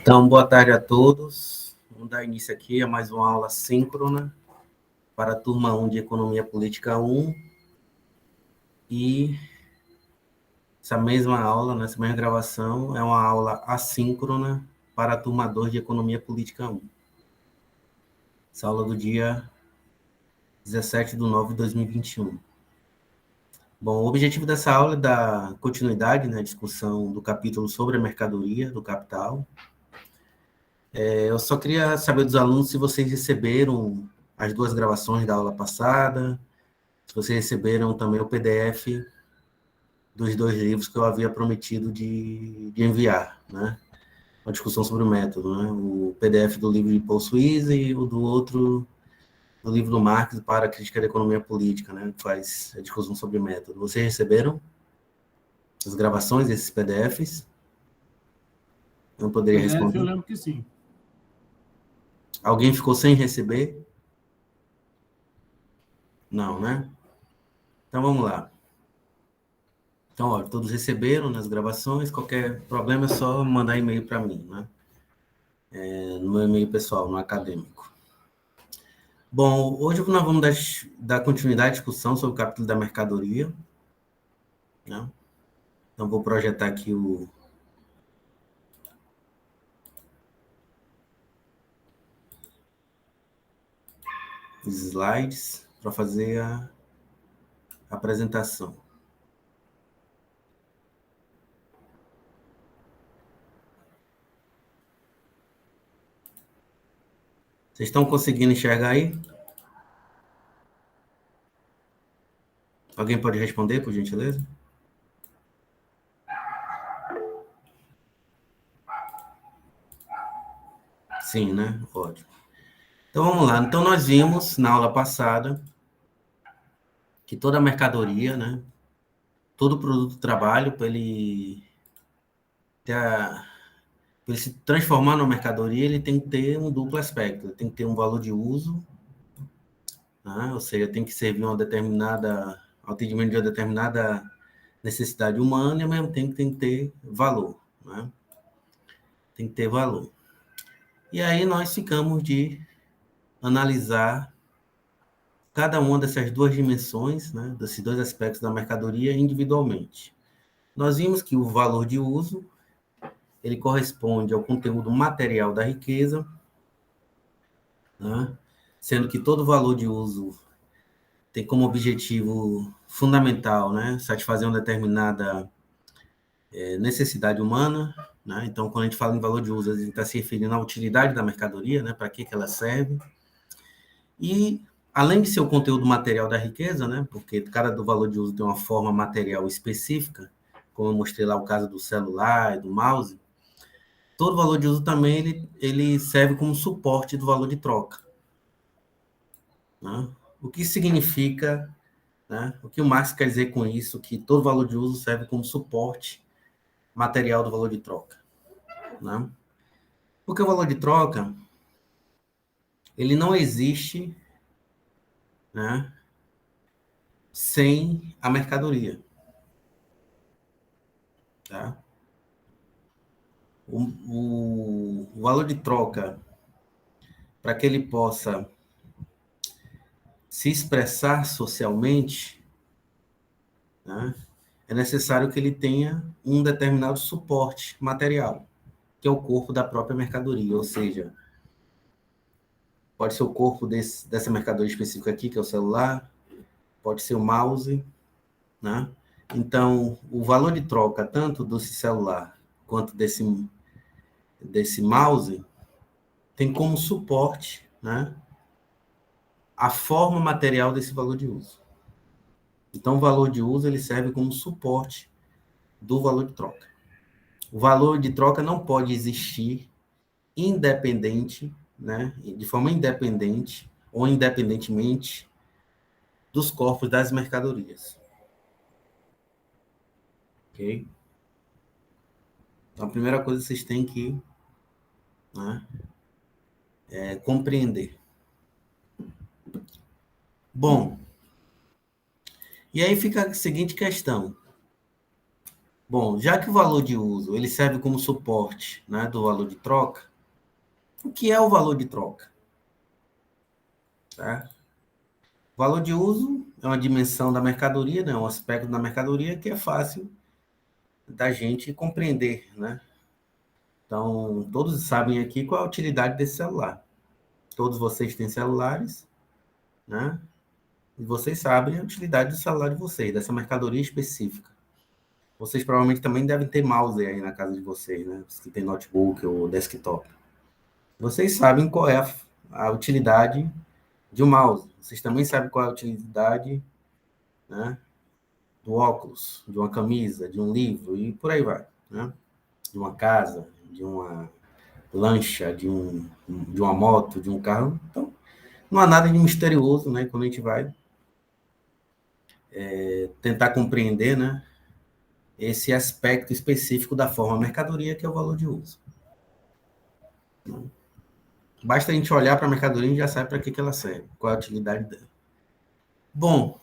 Então, boa tarde a todos. Vamos dar início aqui a mais uma aula síncrona para a turma 1 de Economia Política 1. E essa mesma aula, nessa mesma gravação, é uma aula assíncrona para a turma 2 de Economia Política 1. Essa aula do dia 17/9/2021. Bom, o objetivo dessa aula é dar continuidade na discussão do capítulo sobre a mercadoria do capital. Eu só queria saber dos alunos se vocês receberam as duas gravações da aula passada, se vocês receberam também o PDF dos dois livros que eu havia prometido de enviar, né? Uma discussão sobre o método, né? O PDF do livro de Paul Suisse e o do outro, do livro do Marx para a Crítica da Economia Política, né? Que faz a discussão sobre o método. Vocês receberam as gravações desses PDFs? Não poderia responder? Eu lembro que sim. Alguém ficou sem receber? Não, né? Então, vamos lá. Então, ó, todos receberam nas gravações. Qualquer problema é só mandar e-mail para mim, né? No meu e-mail pessoal, no acadêmico. Bom, hoje nós vamos dar continuidade à discussão sobre o capítulo da mercadoria, né? Então, vou projetar aqui os slides para fazer a apresentação. Vocês estão conseguindo enxergar aí? Alguém pode responder, por gentileza? Sim, né? Ótimo. Então, vamos lá. Então, nós vimos na aula passada que toda mercadoria, né? Todo produto de trabalho, para ele se transformar numa mercadoria, ele tem que ter um duplo aspecto. Ele tem que ter um valor de uso, né? Ou seja, tem que servir ao atendimento de uma determinada necessidade humana e, ao mesmo tempo, tem que ter valor, né? Tem que ter valor. E aí nós ficamos de analisar cada uma dessas duas dimensões, né, desses dois aspectos da mercadoria individualmente. Nós vimos que o valor de uso, ele corresponde ao conteúdo material da riqueza, né, sendo que todo valor de uso tem como objetivo fundamental, né, satisfazer uma determinada necessidade humana, né? Então, quando a gente fala em valor de uso, a gente está se referindo à utilidade da mercadoria, né, para que ela serve. E, além de ser o conteúdo material da riqueza, né, porque cada do valor de uso tem uma forma material específica, como eu mostrei lá o caso do celular e do mouse, todo valor de uso também ele serve como suporte do valor de troca, né? O que significa, né, o que o Marx quer dizer com isso, que todo valor de uso serve como suporte material do valor de troca, né? Porque o valor de troca, ele não existe, né, sem a mercadoria, tá? O valor de troca, para que ele possa se expressar socialmente, né, é necessário que ele tenha um determinado suporte material, que é o corpo da própria mercadoria, ou seja, pode ser o corpo dessa mercadoria específica aqui, que é o celular, pode ser o mouse, né? Então, o valor de troca, tanto desse celular quanto desse mouse, tem como suporte, né, a forma material desse valor de uso. Então, o valor de uso ele serve como suporte do valor de troca. O valor de troca não pode existir independente, né, de forma independente ou independentemente dos corpos das mercadorias. Ok? Então, a primeira coisa que vocês têm que, né, compreender. Bom, e aí fica a seguinte questão. Bom, já que o valor de uso ele serve como suporte, né, do valor de troca, o que é o valor de troca? Tá? O valor de uso é uma dimensão da mercadoria, né, um aspecto da mercadoria que é fácil da gente compreender, né? Então, todos sabem aqui qual é a utilidade desse celular. Todos vocês têm celulares, né? E vocês sabem a utilidade do celular de vocês, dessa mercadoria específica. Vocês provavelmente também devem ter mouse aí na casa de vocês, né? Se tem notebook ou desktop. Vocês sabem qual é a utilidade de um mouse. Vocês também sabem qual é a utilidade, né, do óculos, de uma camisa, de um livro e por aí vai, né? De uma casa, de uma lancha, de uma moto, de um carro. Então, não há nada de misterioso, né? Quando a gente vai tentar compreender, né, esse aspecto específico da forma mercadoria, que é o valor de uso. Basta a gente olhar para a mercadoria e já sabe para que ela serve, qual é a utilidade dela. Bom,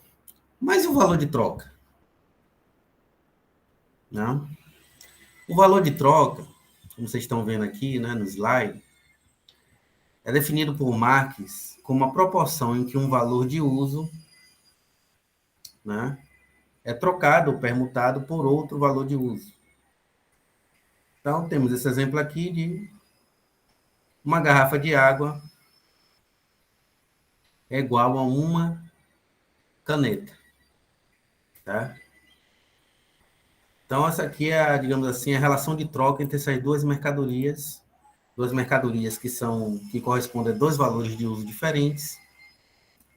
mas e o valor de troca? Né? O valor de troca, como vocês estão vendo aqui, né, no slide, é definido por Marx como a proporção em que um valor de uso, né, é trocado ou permutado por outro valor de uso. Então, temos esse exemplo aqui de uma garrafa de água é igual a uma caneta. Tá? Então, essa aqui é, digamos assim, a relação de troca entre essas duas mercadorias que correspondem a dois valores de uso diferentes,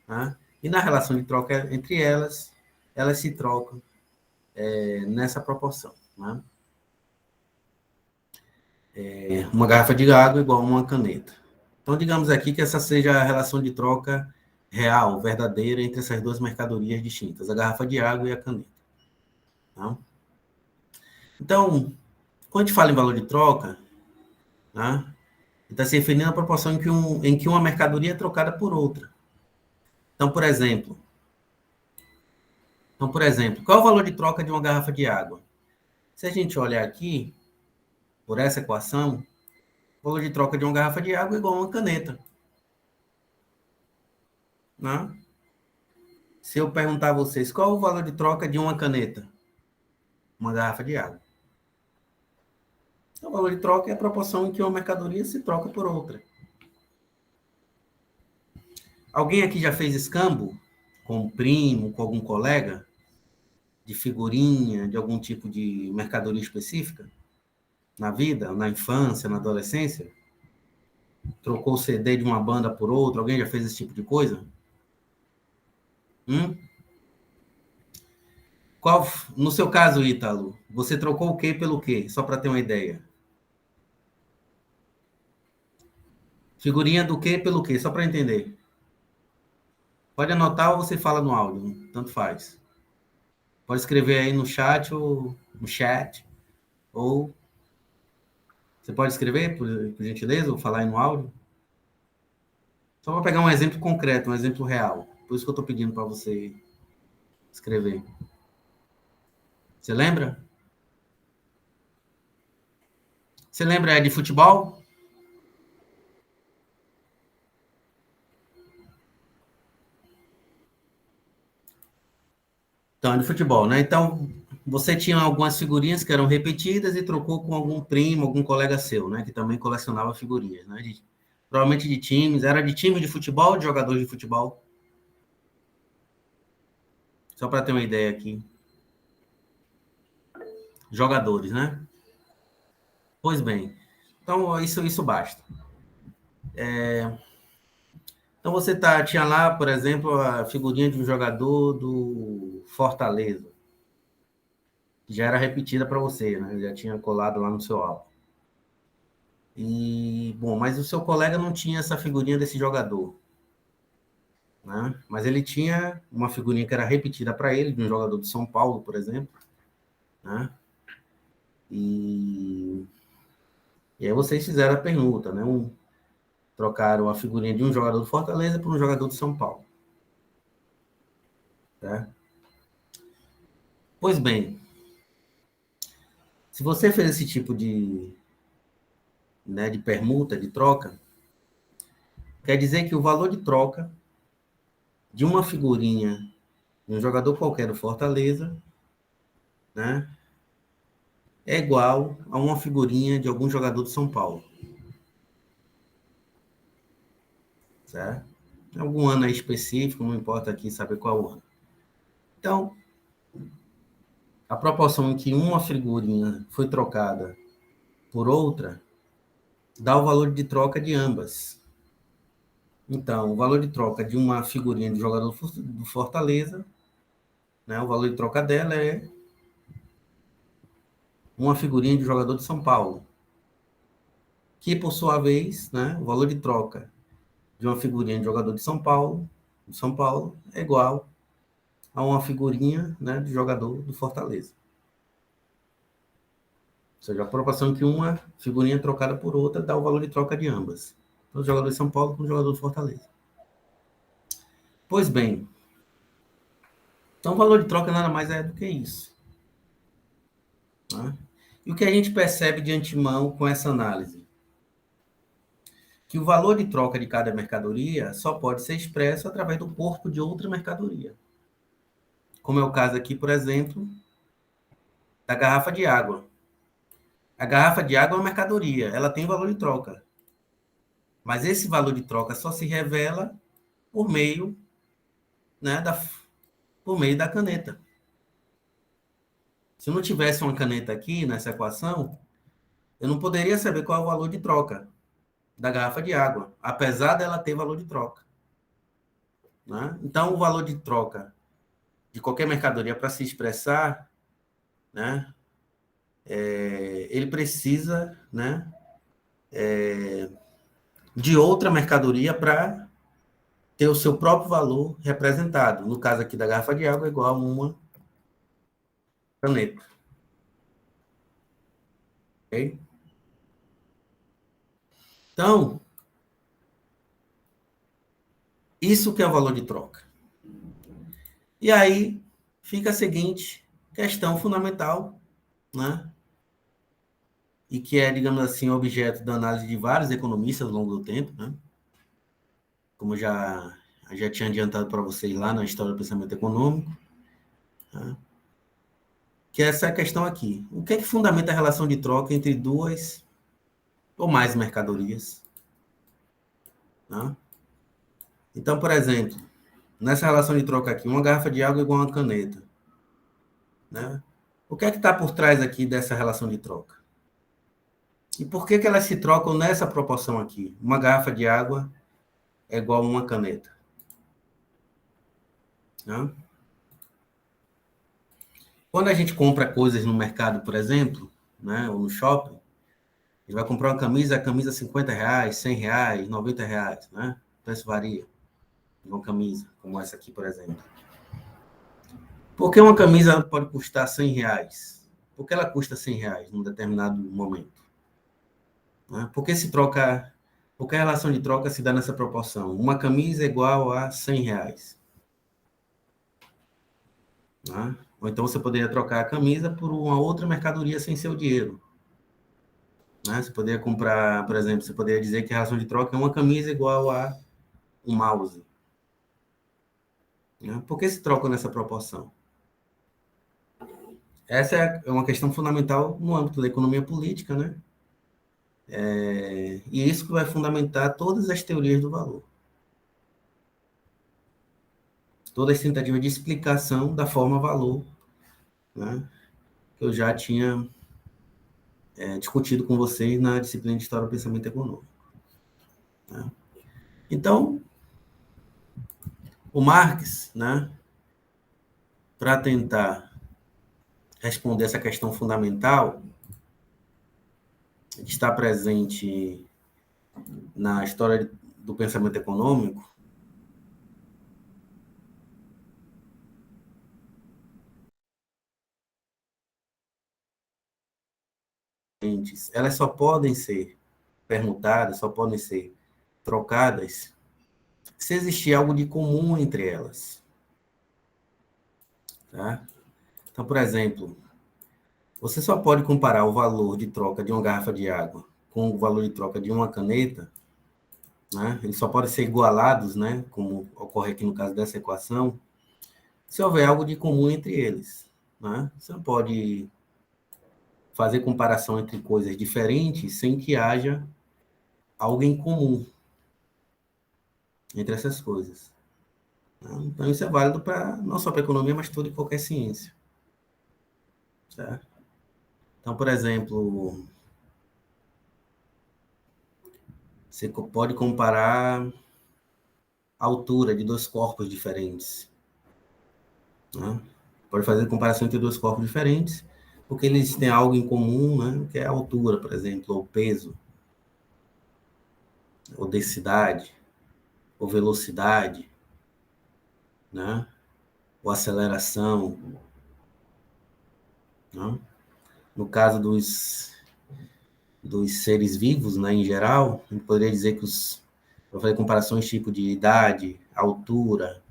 né? E na relação de troca entre elas, elas se trocam nessa proporção. Né? Uma garrafa de água igual a uma caneta. Então, digamos aqui que essa seja a relação de troca real, verdadeira, entre essas duas mercadorias distintas, a garrafa de água e a caneta. Tá? Então, quando a gente fala em valor de troca, né, está se referindo à proporção em que uma mercadoria é trocada por outra. Então, por exemplo, qual é o valor de troca de uma garrafa de água? Se a gente olhar aqui, por essa equação, o valor de troca de uma garrafa de água é igual a uma caneta. Né? Se eu perguntar a vocês qual é o valor de troca de uma caneta, uma garrafa de água. Então, o valor de troca é a proporção em que uma mercadoria se troca por outra. Alguém aqui já fez escambo com um primo, com algum colega? De figurinha, de algum tipo de mercadoria específica? Na vida, na infância, na adolescência? Trocou o CD de uma banda por outra? Alguém já fez esse tipo de coisa? Hum? No seu caso, Ítalo, você trocou o quê pelo quê? Só para ter uma ideia. Figurinha do quê pelo quê? Só para entender. Pode anotar ou você fala no áudio, tanto faz. Pode escrever aí no chat, ou você pode escrever, por gentileza, ou falar aí no áudio. Só para pegar um exemplo concreto, um exemplo real. Por isso que eu estou pedindo para você escrever. Você lembra? Você lembra de futebol? Então, de futebol, né? Então, você tinha algumas figurinhas que eram repetidas e trocou com algum primo, algum colega seu, né? Que também colecionava figurinhas, né? Provavelmente de times. Era de time de futebol, de jogadores de futebol? Só para ter uma ideia aqui. Jogadores, né? Pois bem. Então, isso basta. Então, tinha lá, por exemplo, a figurinha de um jogador do Fortaleza, que já era repetida para você, né? Já tinha colado lá no seu álbum. E, bom, mas o seu colega não tinha essa figurinha desse jogador, né? Mas ele tinha uma figurinha que era repetida para ele, de um jogador de São Paulo, por exemplo, né? E, e aí vocês fizeram a pergunta, né? Trocaram a figurinha de um jogador do Fortaleza por um jogador de São Paulo, tá? Pois bem, Se você fez esse tipo de permuta, de troca, quer dizer que o valor de troca de uma figurinha de um jogador qualquer do Fortaleza, né, é igual a uma figurinha de algum jogador do São Paulo. Certo? Algum ano aí específico, não importa aqui saber qual ano. Então, a proporção em que uma figurinha foi trocada por outra dá o valor de troca de ambas. Então, o valor de troca de uma figurinha de jogador do Fortaleza, né, o valor de troca dela é uma figurinha de jogador de São Paulo, que, por sua vez, né, o valor de troca de uma figurinha de jogador de São Paulo, é igual a uma figurinha, né, de jogador do Fortaleza. Ou seja, a proporção que uma figurinha trocada por outra dá o valor de troca de ambas. Tanto o jogador de São Paulo como o jogador do Fortaleza. Pois bem, então o valor de troca nada mais é do que isso. Né? E o que a gente percebe de antemão com essa análise? Que o valor de troca de cada mercadoria só pode ser expresso através do corpo de outra mercadoria. Como é o caso aqui, por exemplo, da garrafa de água. A garrafa de água é uma mercadoria, ela tem valor de troca. Mas esse valor de troca só se revela por meio, né, por meio da caneta. Se eu não tivesse uma caneta aqui nessa equação, eu não poderia saber qual é o valor de troca da garrafa de água, apesar dela ter valor de troca. Né? Então, o valor de troca de qualquer mercadoria para se expressar, né, ele precisa, né, de outra mercadoria para ter o seu próprio valor representado. No caso aqui da garrafa de água, é igual a uma caneta. Okay? Então, isso que é o valor de troca. E aí fica a seguinte questão fundamental, né? E que é, digamos assim, objeto da análise de vários economistas ao longo do tempo, né? Como eu já tinha adiantado para vocês lá na História do Pensamento Econômico, né? Que é essa questão aqui. O que é que fundamenta a relação de troca entre duas ou mais mercadorias? Né? Então, por exemplo, nessa relação de troca aqui, uma garrafa de água é igual a uma caneta. Né? O que é que está por trás aqui dessa relação de troca? E por que elas se trocam nessa proporção aqui? Uma garrafa de água é igual a uma caneta. Né? Quando a gente compra coisas no mercado, por exemplo, né, ou no shopping, a gente vai comprar uma camisa, a camisa R$ 50, R$ 100, R$ 90, né? O preço varia de uma camisa, como essa aqui, por exemplo. Por que uma camisa pode custar R$ 100? Por que ela custa R$ 100 num determinado momento? Né? Por que se troca, por que a relação de troca se dá nessa proporção? Uma camisa é igual a R$ 100. Né? Ou então você poderia trocar a camisa por uma outra mercadoria sem seu dinheiro. Né? Você poderia comprar, por exemplo, você poderia dizer que a relação de troca é uma camisa igual a um mouse. Né? Por que se trocam nessa proporção? Essa é uma questão fundamental no âmbito da economia política, né? E isso que vai fundamentar todas as teorias do valor. Todas as tentativas de explicação da forma valor, né? Que eu já tinha discutido com vocês na disciplina de História do Pensamento Econômico. Né? Então, o Marx, né, para tentar responder essa questão fundamental, que está presente na história do pensamento econômico, elas só podem ser permutadas, só podem ser trocadas se existir algo de comum entre elas. Tá? Então, por exemplo, Você só pode comparar o valor de troca de uma garrafa de água com o valor de troca de uma caneta, né? Eles só podem ser igualados, né? Como ocorre aqui no caso dessa equação, se houver algo de comum entre eles, né? Você não pode fazer comparação entre coisas diferentes sem que haja algo em comum entre essas coisas, né? Então, isso é válido para não só para a economia, mas toda e qualquer ciência, certo? Então, por exemplo, você pode comparar a altura de dois corpos diferentes, né? Pode fazer comparação entre dois corpos diferentes, porque eles têm algo em comum, né? Que é a altura, por exemplo, ou peso, ou densidade, ou velocidade, né? Ou aceleração, né? No caso dos seres vivos, né, em geral, a gente poderia dizer que eu falei comparações tipo de idade, altura,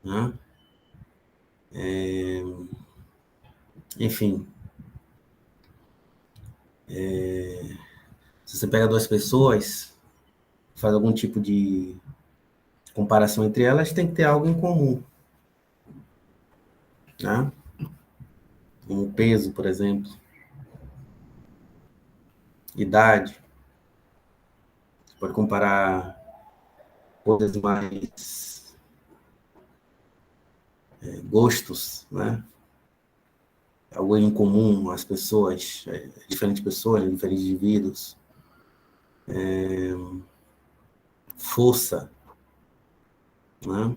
né? Enfim, se você pega duas pessoas, faz algum tipo de comparação entre elas, tem que ter algo em comum, né? Como peso, por exemplo, idade. Você pode comparar coisas mais gostos, né? Algo em comum as pessoas, diferentes pessoas, diferentes indivíduos. Força, né?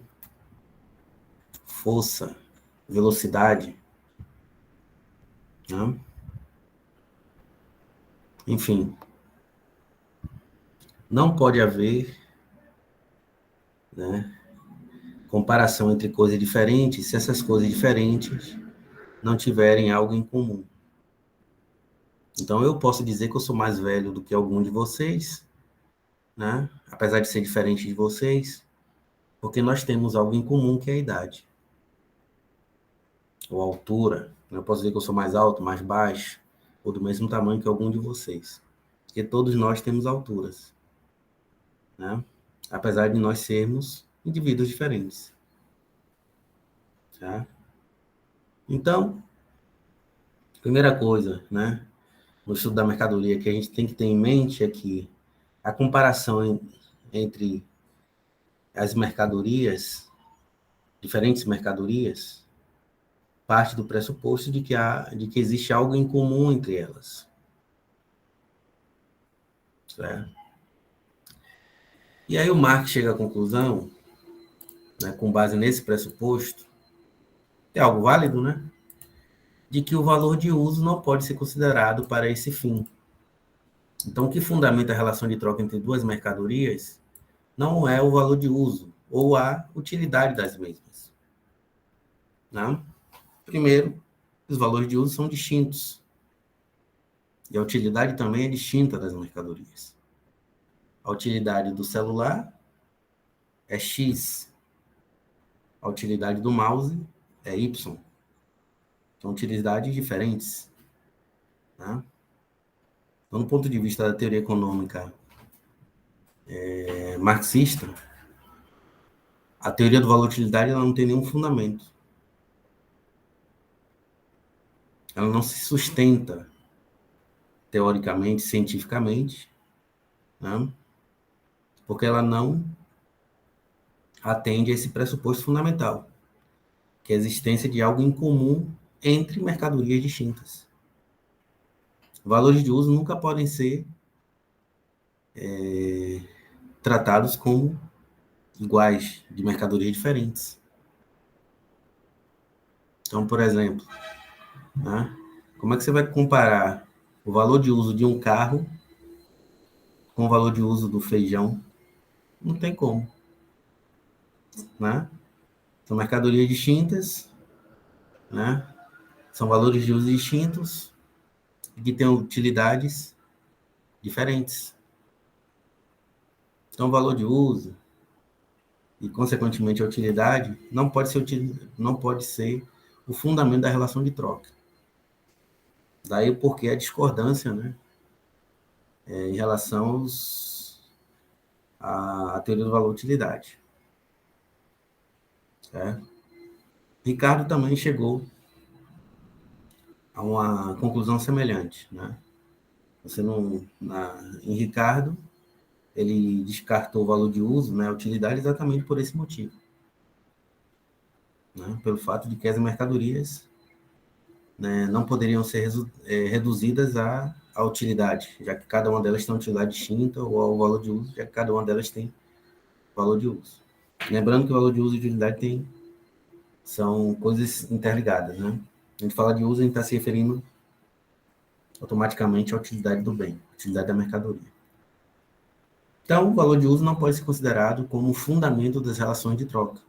Força, velocidade, né? Enfim, não pode haver, né, comparação entre coisas diferentes se essas coisas diferentes não tiverem algo em comum. Então, eu posso dizer que eu sou mais velho do que algum de vocês, né? Apesar de ser diferente de vocês, porque nós temos algo em comum que é a idade, ou a altura. Eu posso dizer que eu sou mais alto, mais baixo, ou do mesmo tamanho que algum de vocês, porque todos nós temos alturas, né? Apesar de nós sermos indivíduos diferentes, tá? Então, primeira coisa, né, no estudo da mercadoria que a gente tem que ter em mente é que a comparação entre as mercadorias, diferentes mercadorias, parte do pressuposto de que existe algo em comum entre elas, certo? E aí o Marx chega à conclusão, né, com base nesse pressuposto, é algo válido, né, de que o valor de uso não pode ser considerado para esse fim. Então, o que fundamenta a relação de troca entre duas mercadorias não é o valor de uso ou a utilidade das mesmas, né? Primeiro, os valores de uso são distintos e a utilidade também é distinta das mercadorias. A utilidade do celular é X, a utilidade do mouse é Y. São utilidades diferentes, né? Então, do ponto de vista da teoria econômica marxista, a teoria do valor-utilidade ela não tem nenhum fundamento. Ela não se sustenta teoricamente, cientificamente, né? Porque ela não atende a esse pressuposto fundamental, que é a existência de algo em comum entre mercadorias distintas. Valores de uso nunca podem ser tratados como iguais de mercadorias diferentes. Então, por exemplo, né, como é que você vai comparar o valor de uso de um carro com o valor de uso do feijão? Não tem como, né? São mercadorias distintas, né? São valores de uso distintos e que têm utilidades diferentes. Então, o valor de uso e, consequentemente, a utilidade não pode ser o fundamento da relação de troca. Daí o porquê a discordância, né, em relação à teoria do valor-utilidade. Certo? Ricardo também chegou a uma conclusão semelhante, né? Você não, em Ricardo, ele descartou o valor de uso, né, a utilidade, exatamente por esse motivo, né? Pelo fato de que as mercadorias, né, não poderiam ser reduzidas à utilidade, já que cada uma delas tem uma utilidade distinta, ou ao valor de uso, já que cada uma delas tem valor de uso. Lembrando que o valor de uso e utilidade são coisas interligadas, né? A gente fala de uso, a gente está se referindo automaticamente à utilidade do bem, utilidade da mercadoria. Então, o valor de uso não pode ser considerado como fundamento das relações de troca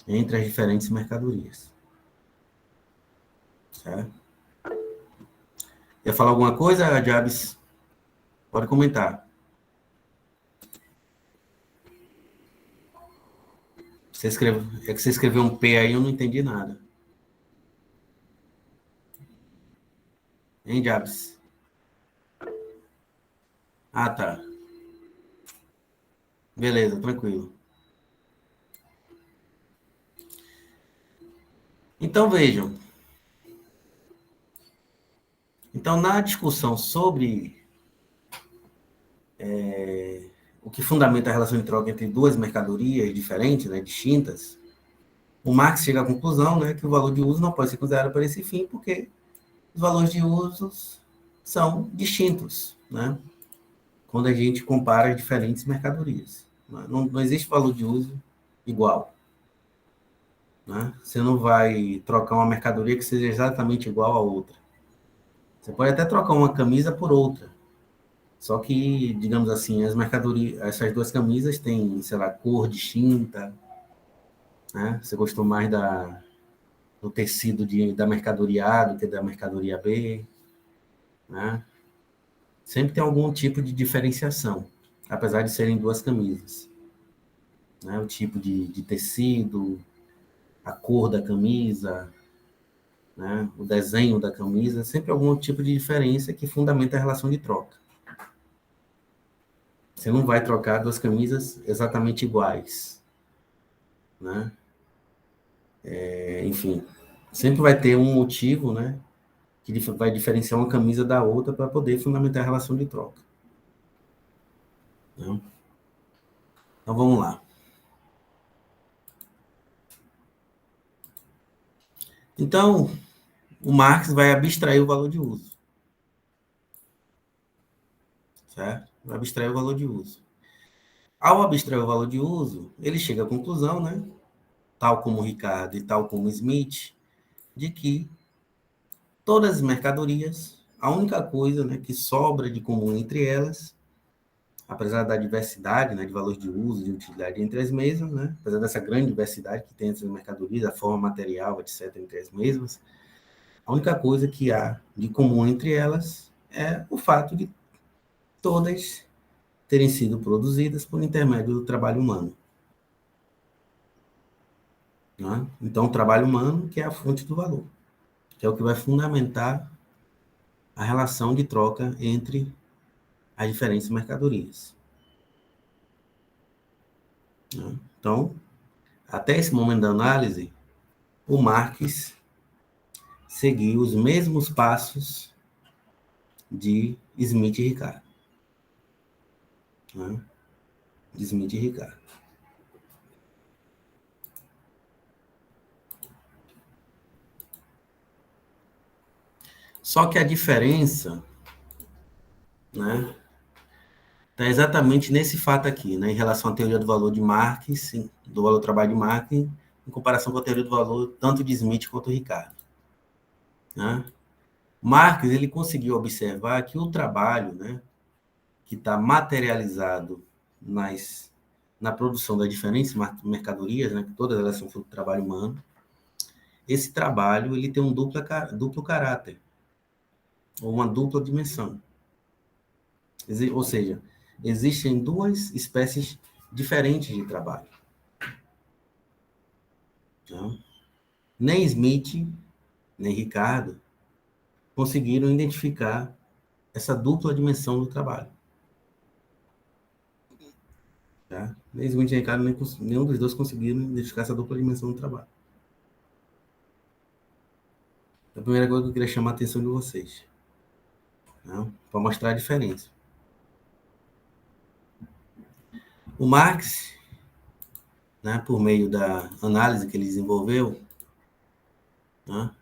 entre as diferentes mercadorias. Certo? Quer falar alguma coisa, Jabs? Pode comentar. É que você escreveu um P aí, eu não entendi nada. Hein, Jabs? Ah, tá. Beleza, tranquilo. Então, vejam. Então, na discussão sobre o que fundamenta a relação de troca entre duas mercadorias diferentes, né, distintas, o Marx chega à conclusão, né, que o valor de uso não pode ser considerado para esse fim, porque os valores de usos são distintos, né, quando a gente compara diferentes mercadorias. Não existe valor de uso igual. Né? Você não vai trocar uma mercadoria que seja exatamente igual a outra. Você pode até trocar uma camisa por outra. Só que, digamos assim, as mercadorias, essas duas camisas têm, sei lá, cor distinta, né? Você gostou mais do tecido da mercadoria A do que da mercadoria B, né? Sempre tem algum tipo de diferenciação, apesar de serem duas camisas, né? O tipo de tecido, a cor da camisa, né? O desenho da camisa, sempre algum tipo de diferença que fundamenta a relação de troca. Você não vai trocar duas camisas exatamente iguais, né? Enfim, sempre vai ter um motivo, né, que vai diferenciar uma camisa da outra para poder fundamentar a relação de troca. Né? Então vamos lá. Então, o Marx vai abstrair o valor de uso, certo? Vai abstrair o valor de uso. Ao abstrair o valor de uso, ele chega à conclusão, né, tal como Ricardo e tal como Smith, de que todas as mercadorias, a única coisa, né, que sobra de comum entre elas, apesar da diversidade, né, de valores de uso e de utilidade entre as mesmas, né, apesar dessa grande diversidade que tem entre as mercadorias, a forma material, etc., entre as mesmas, a única coisa que há de comum entre elas é o fato de todas terem sido produzidas por intermédio do trabalho humano. Né? Então, o trabalho humano que é a fonte do valor, que é o que vai fundamentar a relação de troca entre as diferentes mercadorias. Né? Então, até esse momento da análise, o Marx seguiu os mesmos passos de Smith e Ricardo. Né? De Smith e Ricardo. Só que a diferença, né, está exatamente nesse fato aqui, né, em relação à teoria do valor de Marx, do valor do trabalho de Marx, em comparação com a teoria do valor tanto de Smith quanto de Ricardo. Né? Marx ele conseguiu observar que o trabalho, né, que está materializado na produção das diferentes mercadorias, né, que todas elas são fruto do trabalho humano, esse trabalho ele tem um duplo caráter, ou uma dupla dimensão. Ou seja, existem duas espécies diferentes de trabalho. Então, nem Smith, nem Ricardo conseguiram identificar essa dupla dimensão do trabalho. Tá? Nem Smith e Ricardo, nenhum dos dois conseguiram identificar essa dupla dimensão do trabalho. É a primeira coisa que eu queria chamar a atenção de vocês, né? Para mostrar a diferença. O Marx, né, por meio da análise que ele desenvolveu, né,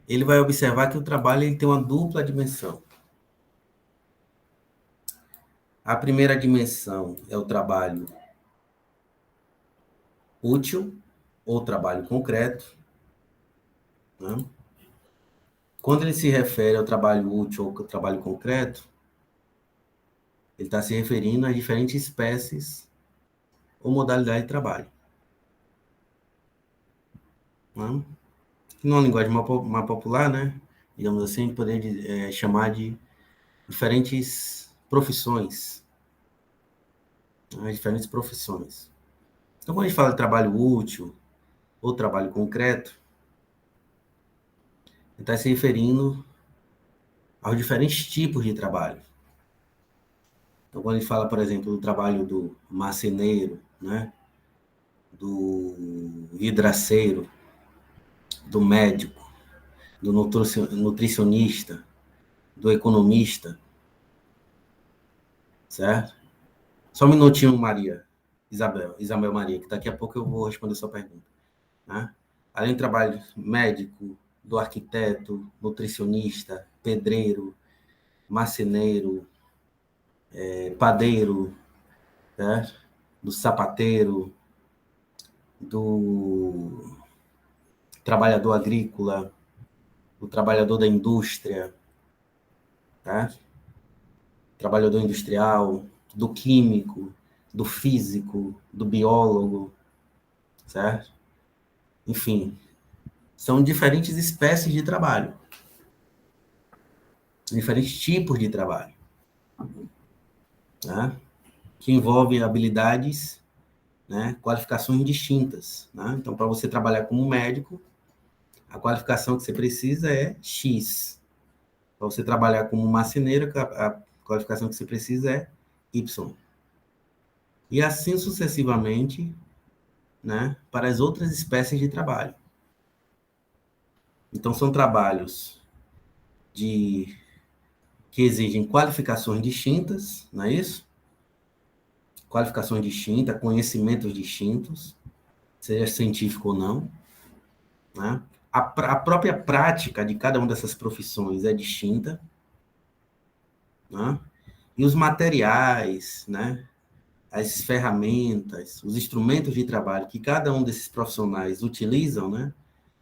ele vai observar que o trabalho ele tem uma dupla dimensão. A primeira dimensão é o trabalho útil ou trabalho concreto, né? Quando ele se refere ao trabalho útil ou trabalho concreto, ele está se referindo a diferentes espécies ou modalidade de trabalho, né? Numa linguagem mais popular, né? Digamos assim, a gente poderia chamar de diferentes profissões, né? Diferentes profissões. Então, quando a gente fala de trabalho útil ou trabalho concreto, ele está se referindo aos diferentes tipos de trabalho. Então, quando a gente fala, por exemplo, do trabalho do marceneiro, né? Do vidraceiro, do médico, do nutricionista, do economista, certo? Só um minutinho, Maria. Isabel Maria, que daqui a pouco eu vou responder sua pergunta. Né? Além do trabalho médico, do arquiteto, nutricionista, pedreiro, marceneiro, padeiro, certo? Do sapateiro, do trabalhador agrícola, do trabalhador da indústria, tá? Trabalhador industrial, do químico, do físico, do biólogo, certo? Enfim, são diferentes espécies de trabalho, diferentes tipos de trabalho, né? Que envolvem habilidades, né? Qualificações distintas, né? Então, para você trabalhar como médico, a qualificação que você precisa é X. Para você trabalhar como marceneiro, a qualificação que você precisa é Y. E assim sucessivamente, né, para as outras espécies de trabalho. Então, são trabalhos que exigem qualificações distintas, não é isso? Qualificações distintas, conhecimentos distintos, seja científico ou não, né? A própria prática de cada uma dessas profissões é distinta, né? E os materiais, né? As ferramentas, os instrumentos de trabalho que cada um desses profissionais utilizam, né?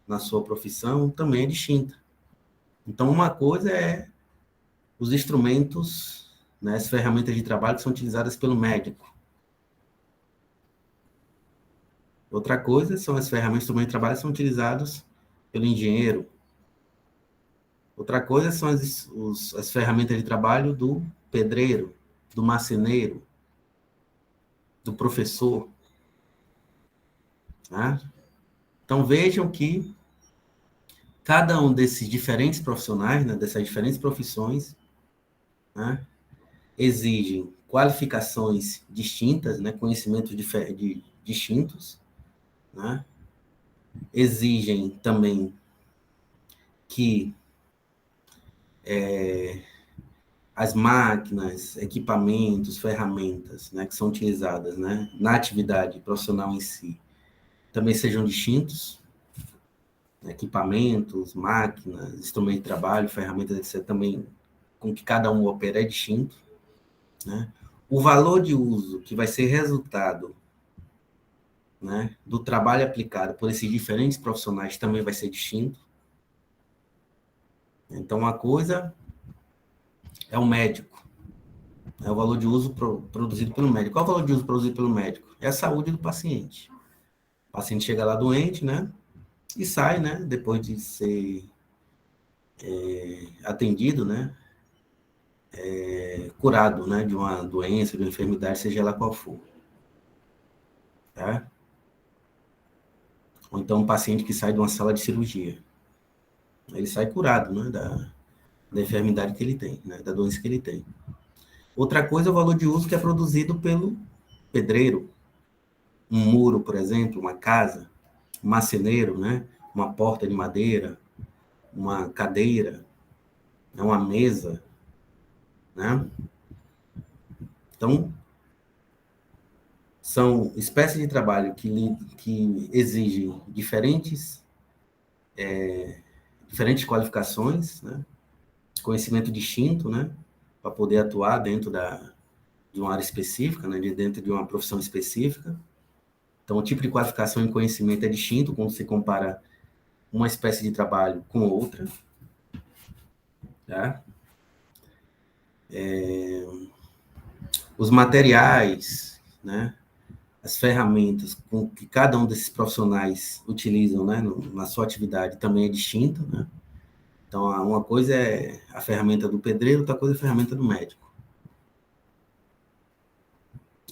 Na sua profissão também é distinta. Então, uma coisa é os instrumentos, né, as ferramentas de trabalho que são utilizadas pelo médico. Outra coisa são as ferramentas de instrumento de trabalho que são utilizados pelo engenheiro. Outra coisa são as ferramentas de trabalho do pedreiro, do marceneiro, do professor. Né? Então, vejam que cada um desses diferentes profissionais, né, dessas diferentes profissões, né, exigem qualificações distintas, né, conhecimentos distintos, né, exigem também que as máquinas, equipamentos, ferramentas, né, que são utilizadas, né, na atividade profissional em si, também sejam distintos, né, equipamentos, máquinas, instrumentos de trabalho, ferramentas, etc., também com que cada um opera é distinto, né? O valor de uso que vai ser resultado, né, do trabalho aplicado por esses diferentes profissionais também vai ser distinto. Então, uma coisa é o médico, é o valor de uso produzido pelo médico. Qual é o valor de uso produzido pelo médico? É a saúde do paciente. O paciente chega lá doente, né, e sai, né, depois de ser atendido, né, curado, né, de uma doença, de uma enfermidade, seja lá qual for. Tá? Ou então um paciente que sai de uma sala de cirurgia. Ele sai curado, né, da enfermidade que ele tem, né, da doença que ele tem. Outra coisa é o valor de uso que é produzido pelo pedreiro. Um muro, por exemplo, uma casa, um marceneiro, né, uma porta de madeira, uma cadeira, uma mesa, né? Então, são espécies de trabalho que exigem diferentes qualificações, né? Conhecimento distinto, né? Para poder atuar dentro de uma área específica, né? Dentro de uma profissão específica. Então, o tipo de qualificação e conhecimento é distinto quando se compara uma espécie de trabalho com outra, tá? Os materiais, né? As ferramentas com que cada um desses profissionais utilizam, né? Na sua atividade também é distinta, né? Então, uma coisa é a ferramenta do pedreiro, outra coisa é a ferramenta do médico.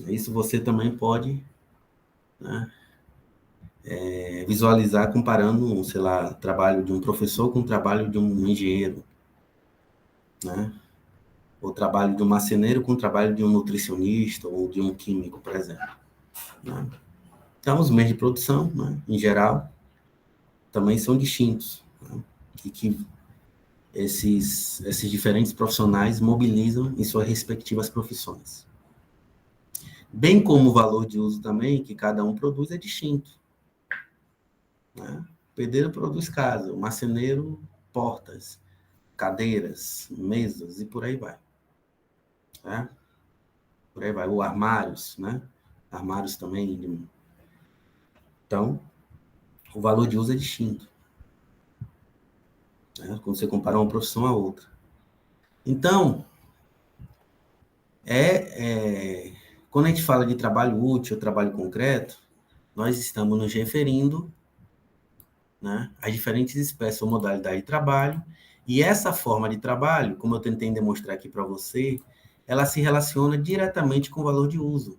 Isso você também pode, né, visualizar comparando, sei lá, o trabalho de um professor com o trabalho de um engenheiro, né? O trabalho de um marceneiro com o trabalho de um nutricionista ou de um químico, por exemplo, né? Então, os meios de produção, né, em geral, também são distintos, né? E que esses diferentes profissionais mobilizam em suas respectivas profissões. Bem como o valor de uso também, que cada um produz, é distinto, né? O pedreiro produz casa, o marceneiro, portas, cadeiras, mesas e por aí vai, né? Por aí vai, ou armários, né? Armários também. Então, o valor de uso é distinto, né? Quando você compara uma profissão a outra. Então, quando a gente fala de trabalho útil, trabalho concreto, nós estamos nos referindo, né, às diferentes espécies ou modalidades de trabalho, e essa forma de trabalho, como eu tentei demonstrar aqui para você, ela se relaciona diretamente com o valor de uso.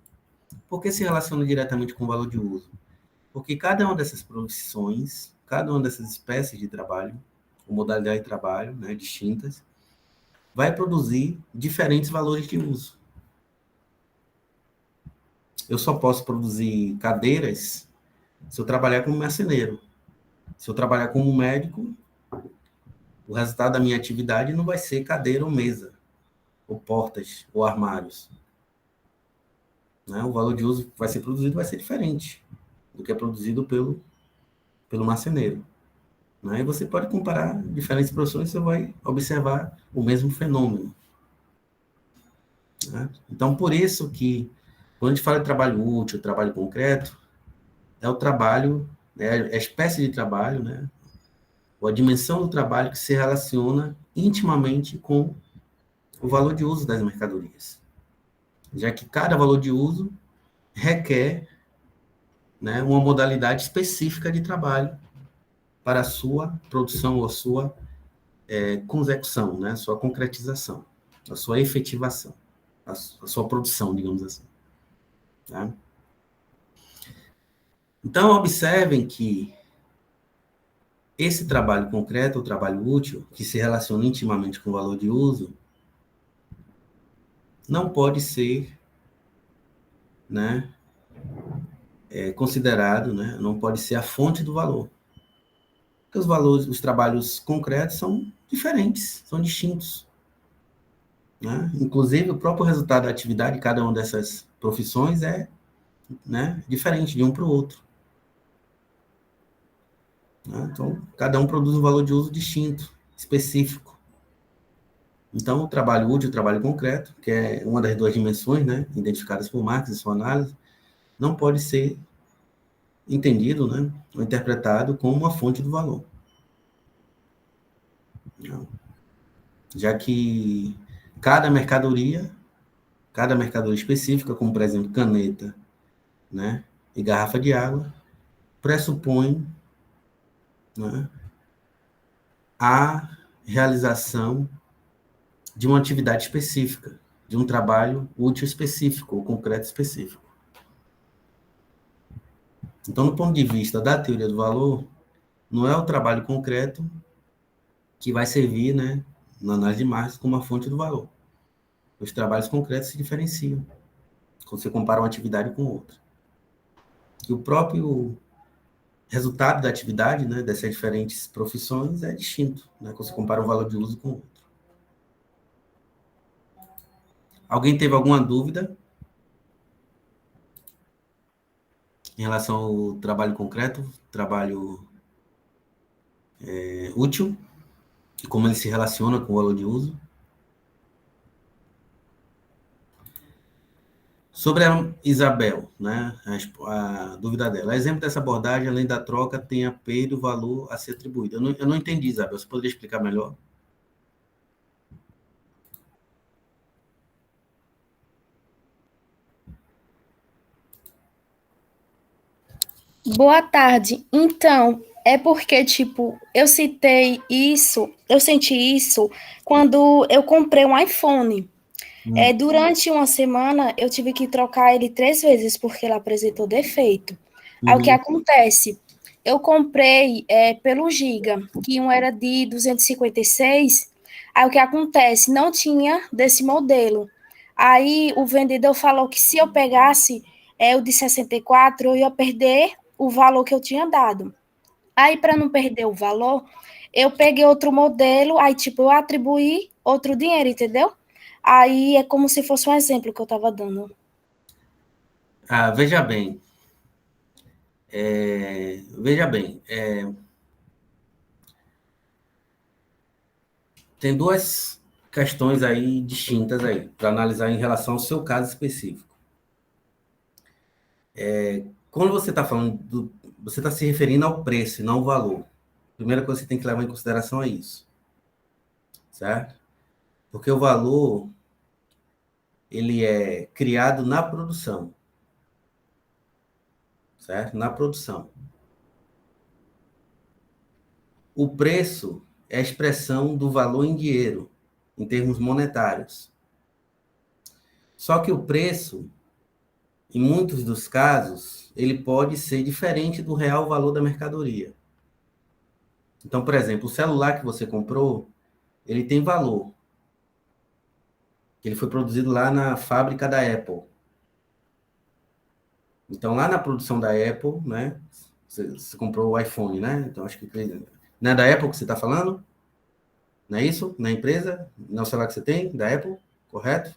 Por que se relaciona diretamente com o valor de uso? Porque cada uma dessas profissões, cada uma dessas espécies de trabalho, ou modalidade de trabalho, né, distintas, vai produzir diferentes valores de uso. Eu só posso produzir cadeiras se eu trabalhar como marceneiro. Se eu trabalhar como médico, o resultado da minha atividade não vai ser cadeira ou mesa, ou portas, ou armários, né? O valor de uso que vai ser produzido vai ser diferente do que é produzido pelo marceneiro, né? E você pode comparar diferentes profissões, você vai observar o mesmo fenômeno, né? Então, por isso que, quando a gente fala de trabalho útil, trabalho concreto, é o trabalho, né, é a espécie de trabalho, né, ou a dimensão do trabalho que se relaciona intimamente com o valor de uso das mercadorias, já que cada valor de uso requer, né, uma modalidade específica de trabalho para a sua produção ou a sua consecução, né, sua concretização, a sua efetivação, a sua produção, digamos assim. Tá? Então, observem que esse trabalho concreto, o trabalho útil, que se relaciona intimamente com o valor de uso, não pode ser, né, considerado, né, não pode ser a fonte do valor. Porque os valores, os trabalhos concretos são diferentes, são distintos, né? Inclusive, o próprio resultado da atividade de cada uma dessas profissões é, né, diferente de um para o outro, né? Então, cada um produz um valor de uso distinto, específico. Então, o trabalho útil, o trabalho concreto, que é uma das duas dimensões, né, identificadas por Marx em sua análise, não pode ser entendido, né, ou interpretado como uma fonte do valor. Não. Já que cada mercadoria específica, como, por exemplo, caneta, né, e garrafa de água, pressupõe, né, a realização de uma atividade específica, de um trabalho útil específico, ou concreto específico. Então, do ponto de vista da teoria do valor, não é o trabalho concreto que vai servir, né, na análise de margens como a fonte do valor. Os trabalhos concretos se diferenciam quando você compara uma atividade com outra. E o próprio resultado da atividade, né, dessas diferentes profissões é distinto, né, quando você compara um valor de uso com outro. Alguém teve alguma dúvida em relação ao trabalho concreto, trabalho útil, e como ele se relaciona com o valor de uso? Sobre a Isabel, né, a dúvida dela. Exemplo dessa abordagem, além da troca, tem a perda do valor a ser atribuído. Eu não entendi, Isabel. Você poderia explicar melhor? Boa tarde. Então, é porque, tipo, eu senti isso quando eu comprei um iPhone. Durante uma semana, eu tive que trocar ele 3 vezes, porque ele apresentou defeito. Aí o que Uhum. acontece? Eu comprei pelo Giga, que um era de 256. Aí o que acontece? Não tinha desse modelo. Aí o vendedor falou que se eu pegasse o de 64, eu ia perder o valor que eu tinha dado. Aí, para não perder o valor, eu peguei outro modelo, aí, tipo, eu atribuí outro dinheiro, entendeu? Aí é como se fosse um exemplo que eu estava dando. Veja bem, veja bem, tem duas questões aí distintas aí para analisar em relação ao seu caso específico. Quando você está falando você está se referindo ao preço e não ao valor. A primeira coisa que você tem que levar em consideração é isso, certo? Porque o valor ele é criado na produção, certo? Na produção. O preço é a expressão do valor em dinheiro, em termos monetários. Só que o preço, em muitos dos casos, ele pode ser diferente do real valor da mercadoria. Então, por exemplo, o celular que você comprou, ele tem valor. Ele foi produzido lá na fábrica da Apple. Então, lá na produção da Apple, né? Você comprou o iPhone, né? Então, acho que não é da Apple que você está falando? Não é isso? Na empresa? Não é o celular que você tem, da Apple? Correto?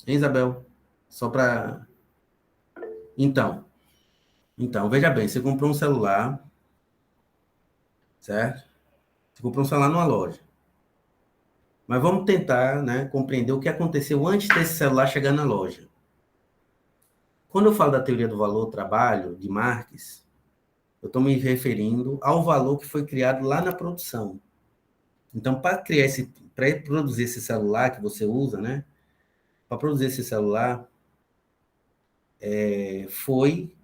Hein, Isabel? Só para... Então, veja bem, você comprou um celular, certo? Você comprou um celular numa loja. Mas vamos tentar, né, compreender o que aconteceu antes desse celular chegar na loja. Quando eu falo da teoria do valor trabalho, de Marx, eu estou me referindo ao valor que foi criado lá na produção. Então, para produzir esse celular que você usa, né? Para produzir esse celular, foi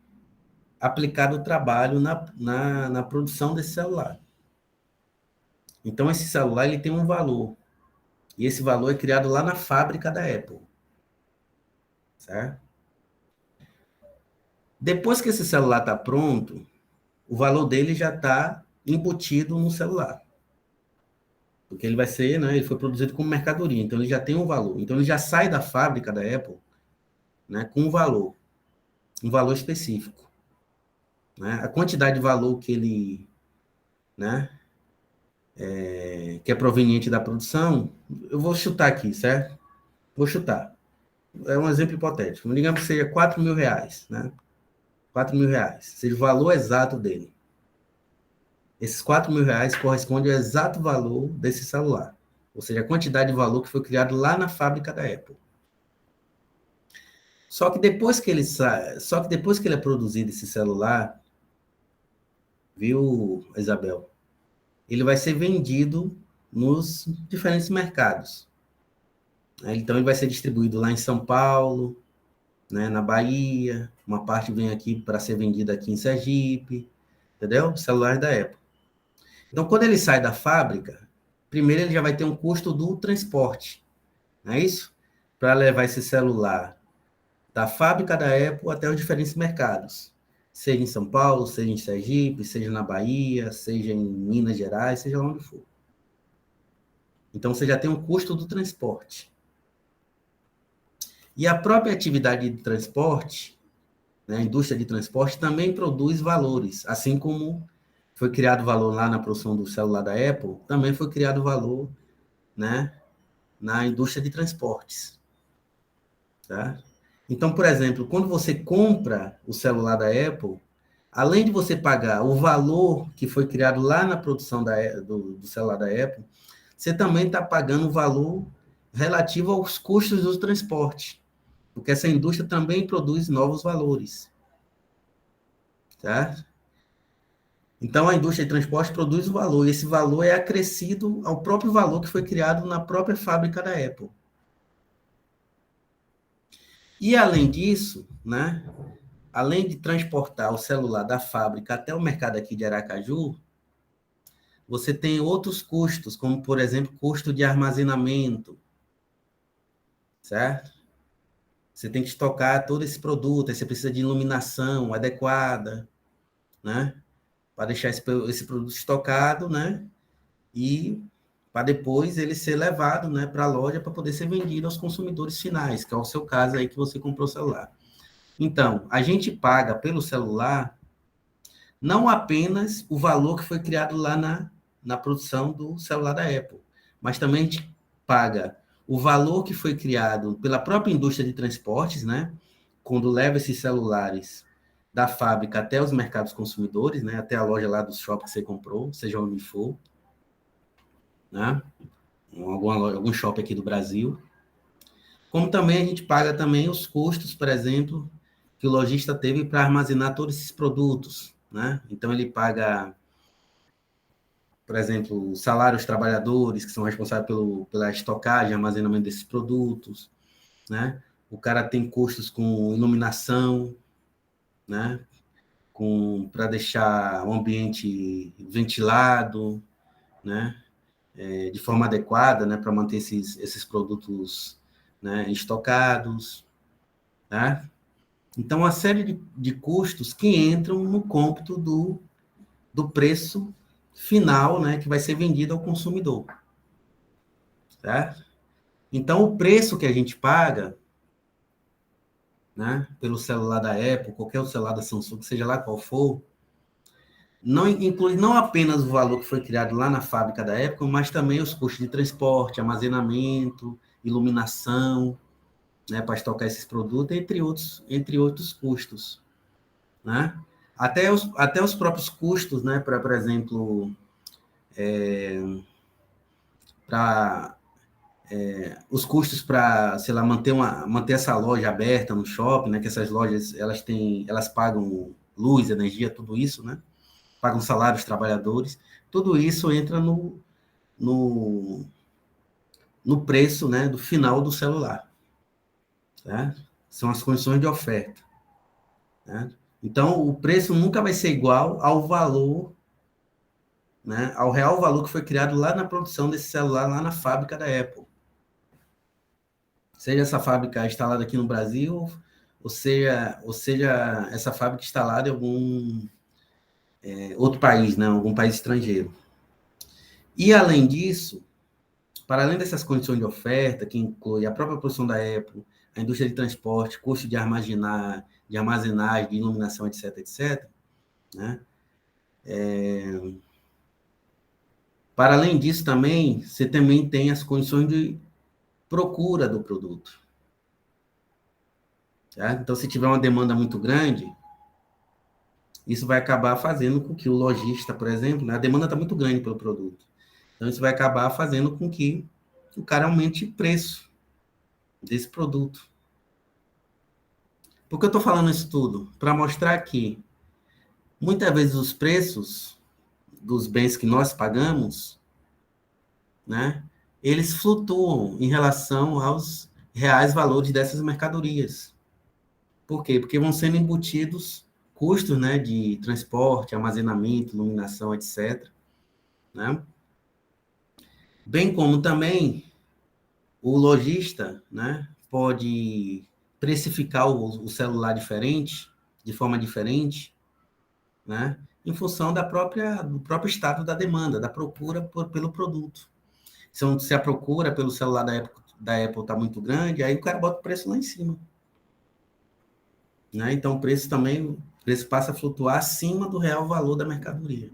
aplicado o trabalho na produção desse celular. Então, esse celular ele tem um valor. E esse valor é criado lá na fábrica da Apple. Certo? Depois que esse celular está pronto, o valor dele já está embutido no celular. Porque ele vai ser, né? Ele foi produzido como mercadoria, então ele já tem um valor. Então ele já sai da fábrica da Apple, né, com um valor específico. Né? A quantidade de valor que ele, né, que é proveniente da produção, eu vou chutar aqui, certo? Vou chutar. É um exemplo hipotético. Digamos que seja R$ 4.000, né? R$ 4.000, seja o valor exato dele. Esses R$ 4.000 correspondem ao exato valor desse celular. Ou seja, a quantidade de valor que foi criado lá na fábrica da Apple. Só que depois que ele é produzido esse celular, viu, Isabel? Ele vai ser vendido nos diferentes mercados. Então ele vai ser distribuído lá em São Paulo, né, na Bahia, uma parte vem aqui para ser vendida aqui em Sergipe, entendeu? Celulares da Apple. Então, quando ele sai da fábrica, primeiro ele já vai ter um custo do transporte, não é isso? Para levar esse celular da fábrica da Apple até os diferentes mercados. Seja em São Paulo, seja em Sergipe, seja na Bahia, seja em Minas Gerais, seja onde for. Então, você já tem um custo do transporte. E a própria atividade de transporte, né, a indústria de transporte, também produz valores. Assim como foi criado valor lá na produção do celular da Apple, também foi criado valor, né, na indústria de transportes. Tá? Então, por exemplo, quando você compra o celular da Apple, além de você pagar o valor que foi criado lá na produção do celular da Apple, você também está pagando o valor relativo aos custos do transporte, porque essa indústria também produz novos valores. Tá? Então, a indústria de transporte produz o valor, e esse valor é acrescido ao próprio valor que foi criado na própria fábrica da Apple. E, além disso, né, além de transportar o celular da fábrica até o mercado aqui de Aracaju, você tem outros custos, como, por exemplo, custo de armazenamento, certo? Você tem que estocar todo esse produto, aí você precisa de iluminação adequada, né? Para deixar esse produto estocado, né? E para depois ele ser levado, né, para a loja para poder ser vendido aos consumidores finais, que é o seu caso aí que você comprou o celular. Então, a gente paga pelo celular não apenas o valor que foi criado lá na produção do celular da Apple, mas também a gente paga o valor que foi criado pela própria indústria de transportes, né? Quando leva esses celulares da fábrica até os mercados consumidores, né? Até a loja lá do shopping que você comprou, seja onde for, né? Algum shopping aqui do Brasil. Como também a gente paga também os custos, por exemplo, que o lojista teve para armazenar todos esses produtos, né? Então ele paga, por exemplo, o salário dos trabalhadores que são responsáveis pela estocagem, armazenamento desses produtos, né? O cara tem custos com iluminação, né? Para deixar o ambiente ventilado, né? De forma adequada, né? Para manter esses produtos, né, estocados, tá? Então, uma série de custos que entram no cômputo do preço final, né, que vai ser vendido ao consumidor. Certo? Então, o preço que a gente paga, né, pelo celular da Apple, qualquer outro celular da Samsung, seja lá qual for, não inclui não apenas o valor que foi criado lá na fábrica da Apple, mas também os custos de transporte, armazenamento, iluminação, né, para estocar esses produtos, entre outros custos, né? Até os próprios custos, né, para, por exemplo, para os custos para, sei lá, manter essa loja aberta no shopping, né, que essas lojas elas pagam luz, energia, tudo isso, né? Pagam salários dos trabalhadores, tudo isso entra no, no preço, né, do final do celular, certo? São as condições de oferta, certo? Então, o preço nunca vai ser igual ao valor, né, ao real valor que foi criado lá na produção desse celular, lá na fábrica da Apple. Seja essa fábrica instalada aqui no Brasil, ou seja essa fábrica instalada em algum outro país, né, algum país estrangeiro. E, além disso, para além dessas condições de oferta, que inclui a própria produção da Apple, a indústria de transporte, custo de armazenagem, de iluminação, etc., etc., né? Para além disso, também, você também tem as condições de procura do produto. Certo? Então, se tiver uma demanda muito grande, isso vai acabar fazendo com que o lojista, por exemplo, né, a demanda está muito grande pelo produto. Então, isso vai acabar fazendo com que o cara aumente o preço desse produto. Por que eu estou falando isso tudo? Para mostrar que, muitas vezes, os preços dos bens que nós pagamos, né, eles flutuam em relação aos reais valores dessas mercadorias. Por quê? Porque vão sendo embutidos custos, né, de transporte, armazenamento, iluminação, etc., né? Bem como também o lojista, né, pode precificar o celular diferente, de forma diferente, né, em função do próprio estado da demanda, da procura pelo produto. se a procura pelo celular da Apple está muito grande, aí o cara bota o preço lá em cima. Né? Então, o preço passa a flutuar acima do real valor da mercadoria.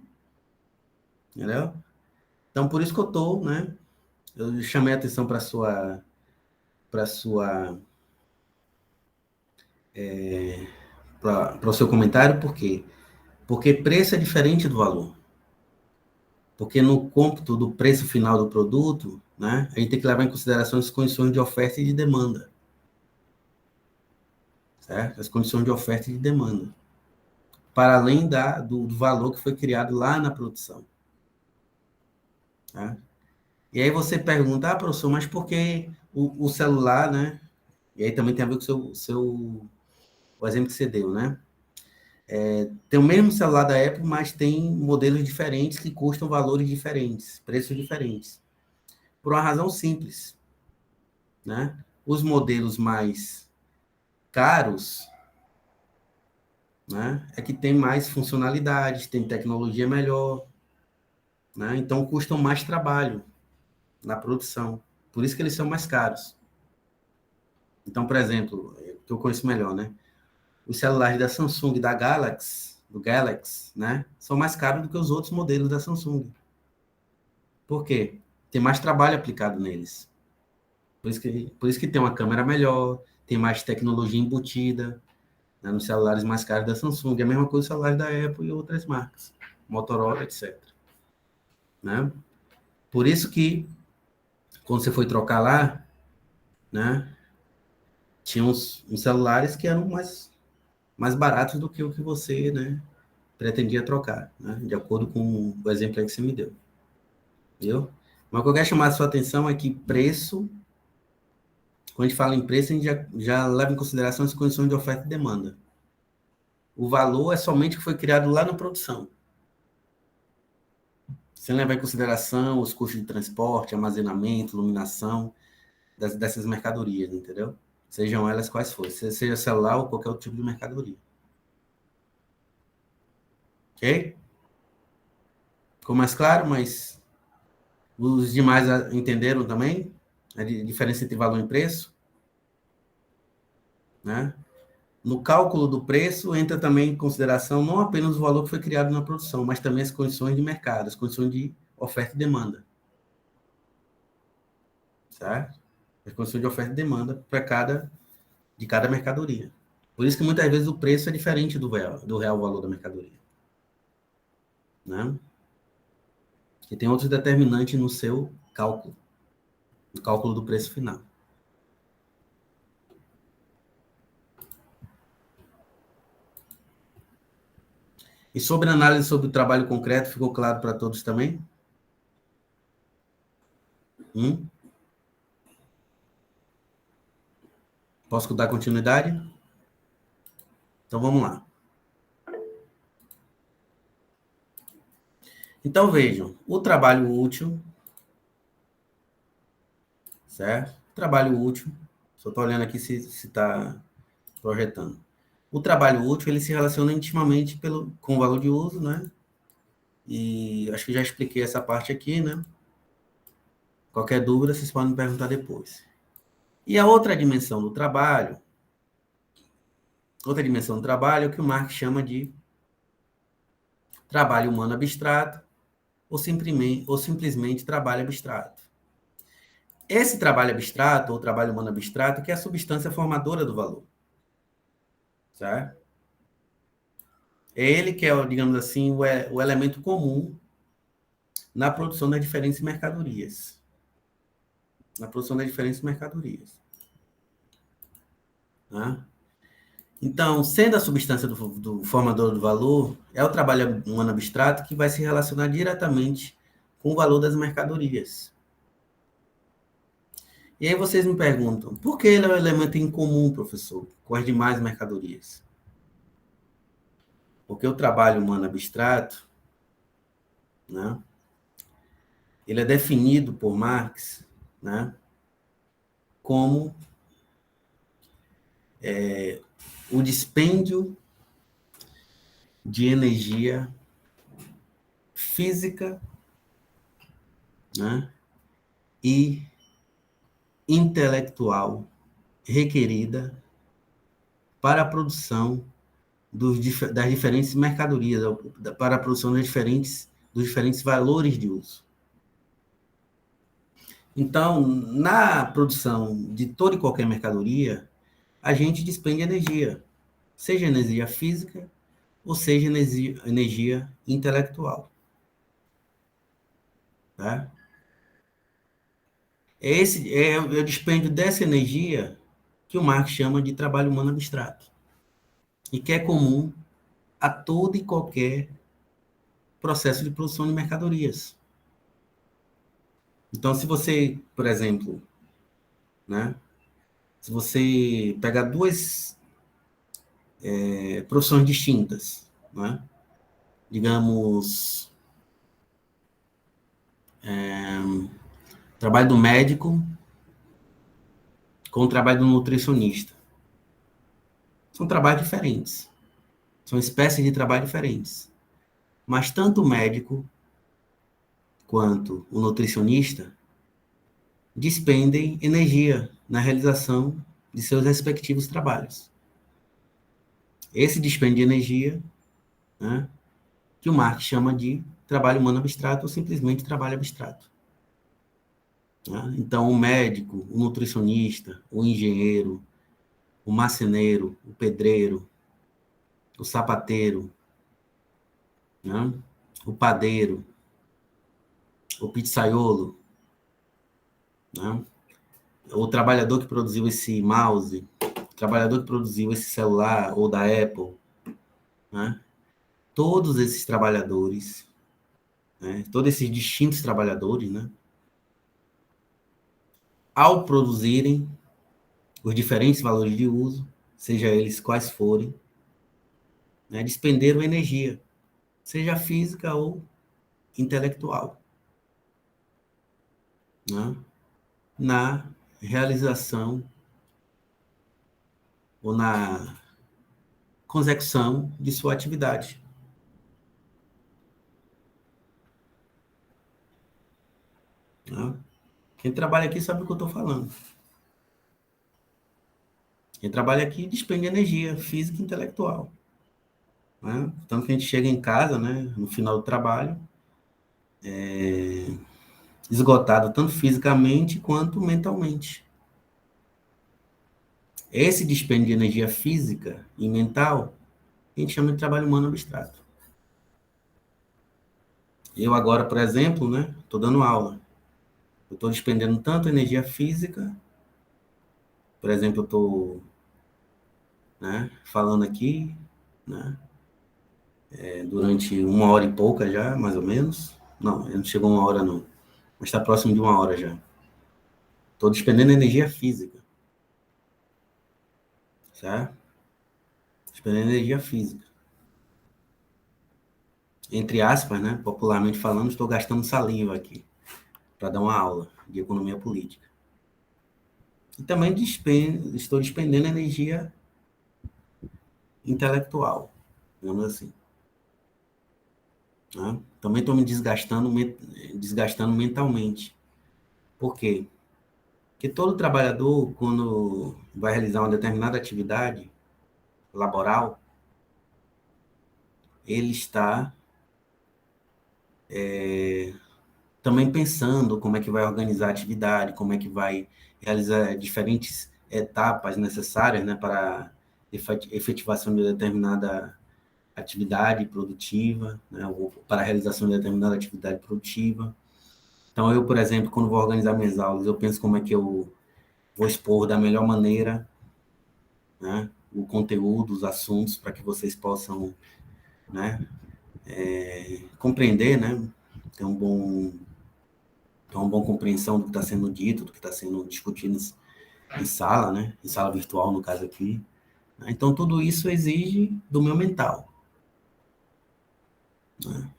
Entendeu? Então, por isso que eu chamei a atenção para o seu comentário, por quê? Porque preço é diferente do valor. Porque no cômputo do preço final do produto, né, a gente tem que levar em consideração as condições de oferta e de demanda. Certo? As condições de oferta e de demanda. Para além do valor que foi criado lá na produção. Tá? E aí você pergunta, professor, mas por que o celular, né? E aí também tem a ver com o exemplo que você deu, né? Tem o mesmo celular da Apple, mas tem modelos diferentes que custam valores diferentes, preços diferentes. Por uma razão simples, né? Os modelos mais caros, né, é que tem mais funcionalidades, tem tecnologia melhor, né? Então custam mais trabalho na produção. Por isso que eles são mais caros. Então, por exemplo, que eu conheço melhor, né? Os celulares da Samsung, do Galaxy, né? São mais caros do que os outros modelos da Samsung. Por quê? Tem mais trabalho aplicado neles. Por isso que tem uma câmera melhor, tem mais tecnologia embutida, né, nos celulares mais caros da Samsung. É a mesma coisa os celulares da Apple e outras marcas, Motorola, etc. Né? Por isso que, quando você foi trocar lá, né, tinha uns celulares que eram mais baratos do que o que você, né, pretendia trocar, né, de acordo com o exemplo aí que você me deu. Viu? Mas o que eu quero chamar a sua atenção é que preço, quando a gente fala em preço, a gente já leva em consideração as condições de oferta e demanda. O valor é somente o que foi criado lá na produção. Sem levar em consideração os custos de transporte, armazenamento, iluminação dessas mercadorias, entendeu? Sejam elas quais forem, seja celular ou qualquer outro tipo de mercadoria. Ok? Ficou mais claro, mas os demais entenderam também a diferença entre valor e preço? Né? No cálculo do preço, entra também em consideração não apenas o valor que foi criado na produção, mas também as condições de mercado, as condições de oferta e demanda. Certo? As condições de oferta e demanda de cada mercadoria. Por isso que muitas vezes o preço é diferente do real valor da mercadoria. Né? Que tem outros determinantes no seu cálculo, no cálculo do preço final. E sobre a análise sobre o trabalho concreto, ficou claro para todos também? Posso dar continuidade? Então vamos lá. Então vejam, o trabalho útil, certo? Trabalho útil, só estou olhando aqui se está projetando. O trabalho útil, ele se relaciona intimamente com o valor de uso, né? E acho que já expliquei essa parte aqui, né? Qualquer dúvida, vocês podem me perguntar depois. E a outra dimensão do trabalho é o que o Marx chama de trabalho humano abstrato ou simplesmente trabalho abstrato. Esse trabalho abstrato, ou trabalho humano abstrato, que é a substância formadora do valor. Certo? É ele que é, digamos assim, o elemento comum na produção das diferentes mercadorias. Né? Então, sendo a substância do formador do valor, é o trabalho humano abstrato que vai se relacionar diretamente com o valor das mercadorias. E aí vocês me perguntam, por que ele é um elemento incomum, professor, com as demais mercadorias? Porque o trabalho humano abstrato, né, ele é definido por Marx, né, como o dispêndio de energia física, né, e intelectual requerida para a produção das diferentes mercadorias, para a produção dos diferentes valores de uso. Então, na produção de toda e qualquer mercadoria, a gente despende energia, seja energia física ou seja energia intelectual. Tá? É o dispêndio dessa energia que o Marx chama de trabalho humano abstrato, e que é comum a todo e qualquer processo de produção de mercadorias. Então, se você, por exemplo, né, se você pegar duas profissões distintas, né, digamos, trabalho do médico com o trabalho do nutricionista. São trabalhos diferentes. São espécies de trabalho diferentes. Mas tanto o médico quanto o nutricionista despendem energia na realização de seus respectivos trabalhos. Esse dispêndio de energia, né, que o Marx chama de trabalho humano abstrato ou simplesmente trabalho abstrato. Né? Então, o médico, o nutricionista, o engenheiro, o marceneiro, o pedreiro, o sapateiro, né? O padeiro, o pizzaiolo, né? O trabalhador que produziu esse mouse, o trabalhador que produziu esse celular ou da Apple, né? Todos esses trabalhadores, né? Todos esses distintos trabalhadores, né? Ao produzirem os diferentes valores de uso, seja eles quais forem, né? Despenderam energia, seja física ou intelectual, né? Na realização ou na consecução de sua atividade. Né? Quem trabalha aqui sabe o que eu estou falando. Quem trabalha aqui despende energia física e intelectual. Né? Tanto que a gente chega em casa, né, no final do trabalho, esgotado tanto fisicamente quanto mentalmente. Esse dispêndio de energia física e mental, a gente chama de trabalho humano abstrato. Eu agora, por exemplo, né, estou dando aula. Eu estou despendendo tanto energia física, por exemplo, eu estou, né, falando aqui, né, durante 1 hora e pouca já, mais ou menos. Não, não chegou 1 hora não, mas está próximo de 1 hora já. Estou despendendo energia física, certo? Despendendo energia física. Entre aspas, né, popularmente falando, estou gastando saliva aqui para dar uma aula de economia política. E também estou despendendo energia intelectual, digamos assim. Né? Também estou me desgastando mentalmente. Por quê? Porque todo trabalhador, quando vai realizar uma determinada atividade laboral, ele está também pensando como é que vai organizar a atividade, como é que vai realizar diferentes etapas necessárias, né, para efetivação de determinada atividade produtiva, né, ou para a realização de determinada atividade produtiva. Então, eu, por exemplo, quando vou organizar minhas aulas, eu penso como é que eu vou expor da melhor maneira, né, o conteúdo, os assuntos, para que vocês possam, né, compreender, né, ter uma boa compreensão do que está sendo dito, do que está sendo discutido em sala, né, em sala virtual, no caso aqui. Então, tudo isso exige do meu mental. Né?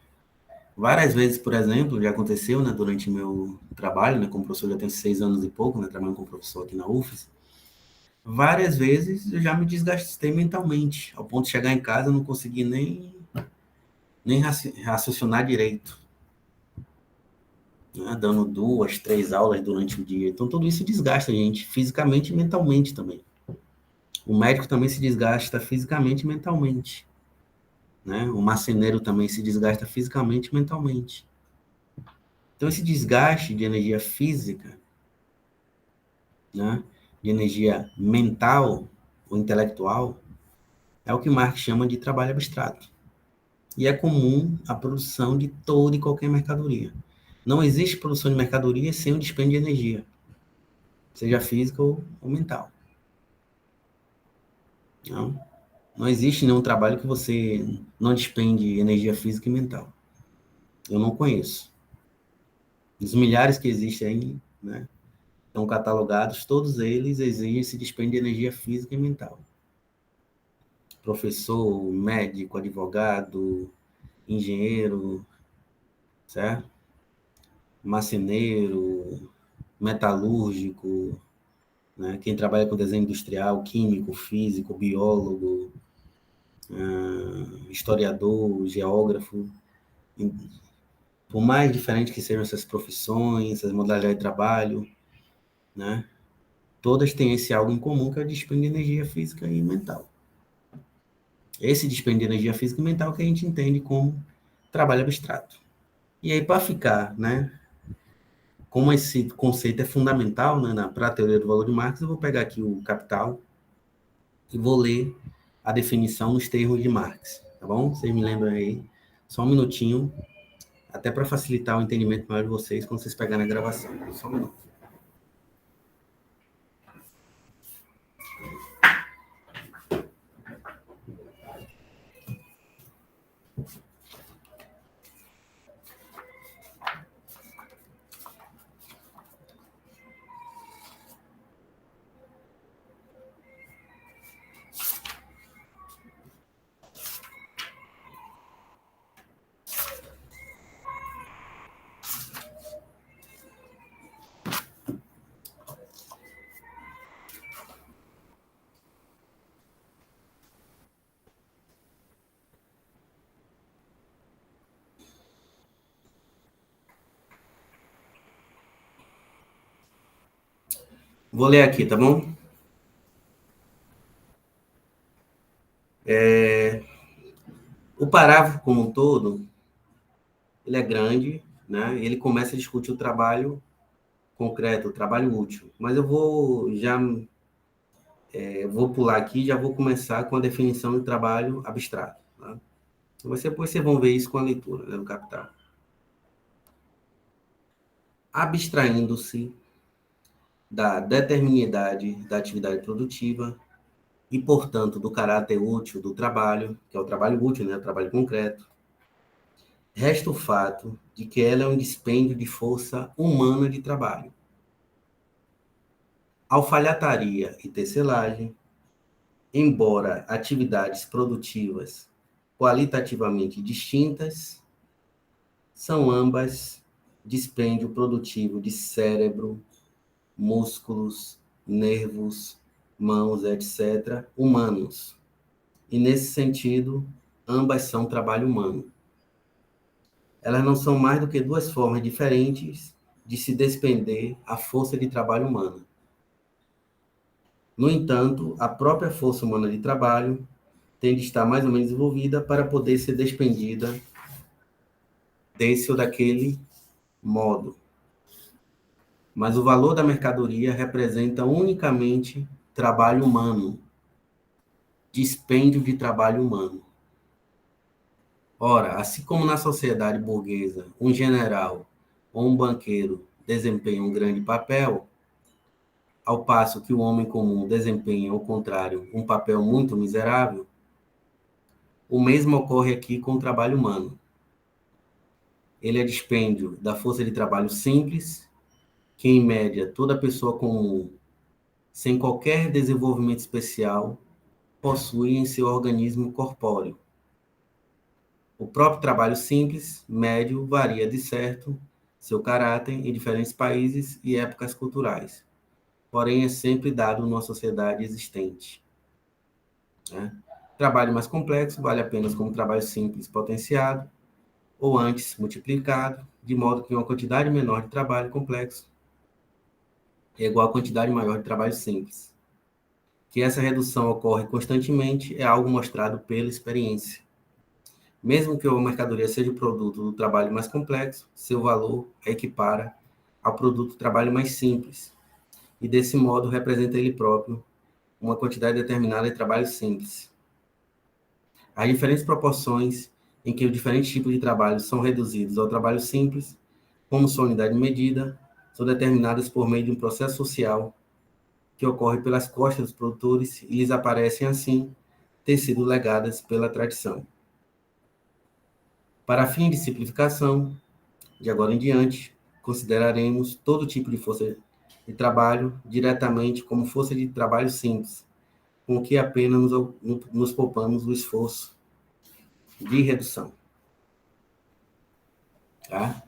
Várias vezes, por exemplo, já aconteceu, né, durante meu trabalho, né, como professor, já tenho 6 anos e pouco, né, trabalhando como professor aqui na UFES, várias vezes eu já me desgastei mentalmente, ao ponto de chegar em casa e não conseguir nem raciocinar direito. né, dando 2, 3 aulas durante o dia. Então, tudo isso desgasta a gente, fisicamente e mentalmente também. O médico também se desgasta fisicamente e mentalmente, né? O marceneiro também se desgasta fisicamente e mentalmente. Então, esse desgaste de energia física, né, de energia mental ou intelectual, é o que Marx chama de trabalho abstrato. E é comum a produção de toda e qualquer mercadoria. Não existe produção de mercadoria sem o dispêndio de energia, seja física ou mental. Não existe nenhum trabalho que você não despende energia física e mental. Eu não conheço. Os milhares que existem aí, né, estão catalogados, todos eles exigem esse dispêndio de energia física e mental. Professor, médico, advogado, engenheiro, certo? Marceneiro, metalúrgico, né? Quem trabalha com desenho industrial, químico, físico, biólogo, historiador, geógrafo. Por mais diferentes que sejam essas profissões, essas modalidades de trabalho, né? Todas têm esse algo em comum, que é o dispêndio de energia física e mental. Esse dispêndio de energia física e mental que a gente entende como trabalho abstrato. E aí, para ficar, né, como esse conceito é fundamental, né, para a teoria do valor de Marx, eu vou pegar aqui o Capital e vou ler a definição nos termos de Marx, tá bom? Vocês me lembram aí? Só um minutinho, até para facilitar o entendimento maior de vocês quando vocês pegarem a gravação. Só um minuto. Vou ler aqui, tá bom? O parágrafo como um todo, ele é grande, né? Ele começa a discutir o trabalho concreto, o trabalho útil. Mas eu vou pular aqui e já vou começar com a definição de trabalho abstrato. Tá? Mas depois vocês vão ver isso com a leitura, né, do Capital. Abstraindo-se da determinidade da atividade produtiva e, portanto, do caráter útil do trabalho, que é o trabalho útil, né, o trabalho concreto, resta o fato de que ela é um dispêndio de força humana de trabalho. Alfaiataria e tecelagem, embora atividades produtivas qualitativamente distintas, são ambas dispêndio produtivo de cérebro, músculos, nervos, mãos, etc., humanos. E, nesse sentido, ambas são trabalho humano. Elas não são mais do que duas formas diferentes de se despender a força de trabalho humana. No entanto, a própria força humana de trabalho tem de estar mais ou menos desenvolvida para poder ser despendida desse ou daquele modo. Mas o valor da mercadoria representa unicamente trabalho humano, dispêndio de trabalho humano. Ora, assim como na sociedade burguesa, um general ou um banqueiro desempenha um grande papel, ao passo que o homem comum desempenha, ao contrário, um papel muito miserável, o mesmo ocorre aqui com o trabalho humano. Ele é dispêndio da força de trabalho simples, que em média toda pessoa comum, sem qualquer desenvolvimento especial, possui em seu organismo corpóreo. O próprio trabalho simples, médio, varia de certo seu caráter em diferentes países e épocas culturais, porém é sempre dado numa sociedade existente. Né? Trabalho mais complexo vale apenas como trabalho simples potenciado, ou antes multiplicado, de modo que uma quantidade menor de trabalho complexo é igual a quantidade maior de trabalho simples. Que essa redução ocorre constantemente é algo mostrado pela experiência. Mesmo que a mercadoria seja o produto do trabalho mais complexo, seu valor equipara ao produto do trabalho mais simples, e desse modo representa ele próprio uma quantidade determinada de trabalho simples. As diferentes proporções em que os diferentes tipos de trabalho são reduzidos ao trabalho simples, como sua unidade de medida, são determinadas por meio de um processo social que ocorre pelas costas dos produtores e lhes aparecem, assim, ter sido legadas pela tradição. Para fim de simplificação, de agora em diante, consideraremos todo tipo de força de trabalho diretamente como força de trabalho simples, com que apenas nos poupamos o esforço de redução. Tá?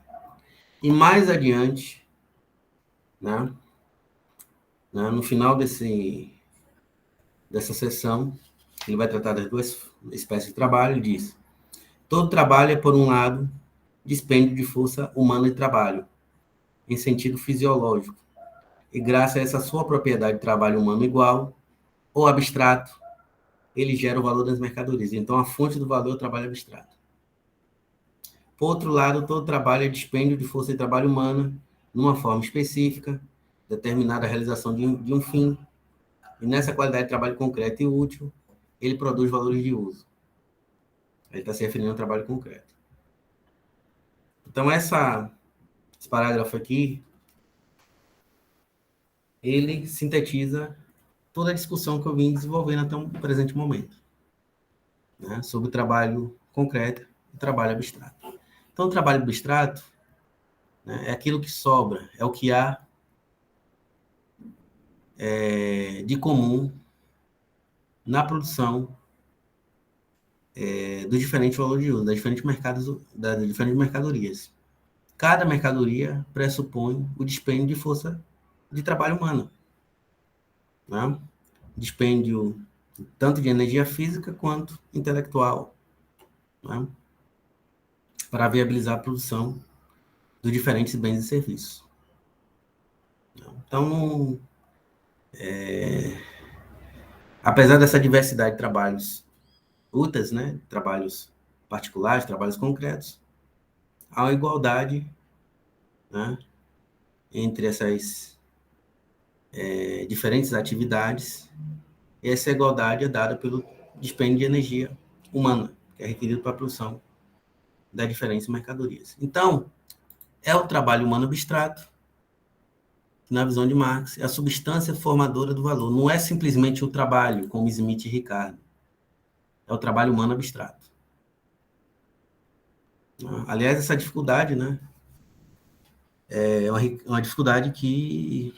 E mais adiante, né, no final dessa sessão, ele vai tratar das duas espécies de trabalho e diz: todo trabalho é, por um lado, dispêndio de força humana de trabalho, em sentido fisiológico, e graças a essa sua propriedade de trabalho humano igual, ou abstrato, ele gera o valor das mercadorias. Então, a fonte do valor é o trabalho abstrato. Por outro lado, todo trabalho é dispêndio de força de trabalho humana, numa forma específica, determinada a realização de um fim, e nessa qualidade de trabalho concreto e útil, ele produz valores de uso. Ele está se referindo ao trabalho concreto. Então, esse parágrafo aqui, ele sintetiza toda a discussão que eu vim desenvolvendo até o presente momento, né, sobre o trabalho concreto e o trabalho abstrato. Então, o trabalho abstrato, né, é aquilo que sobra, é o que há de comum na produção dos diferentes valores de uso, das diferentes mercadorias. Cada mercadoria pressupõe o dispêndio de força de trabalho humana, né? Dispêndio tanto de energia física quanto intelectual, né, para viabilizar a produção dos diferentes bens e serviços. Então, apesar dessa diversidade de trabalhos úteis, né, trabalhos particulares, trabalhos concretos, há uma igualdade, né, entre essas diferentes atividades, e essa igualdade é dada pelo dispêndio de energia humana, que é requerido para a produção das diferentes mercadorias. Então, é o trabalho humano abstrato, que, na visão de Marx, é a substância formadora do valor. Não é simplesmente o trabalho, como Smith e Ricardo. É o trabalho humano abstrato. Aliás, essa dificuldade, né, é uma dificuldade que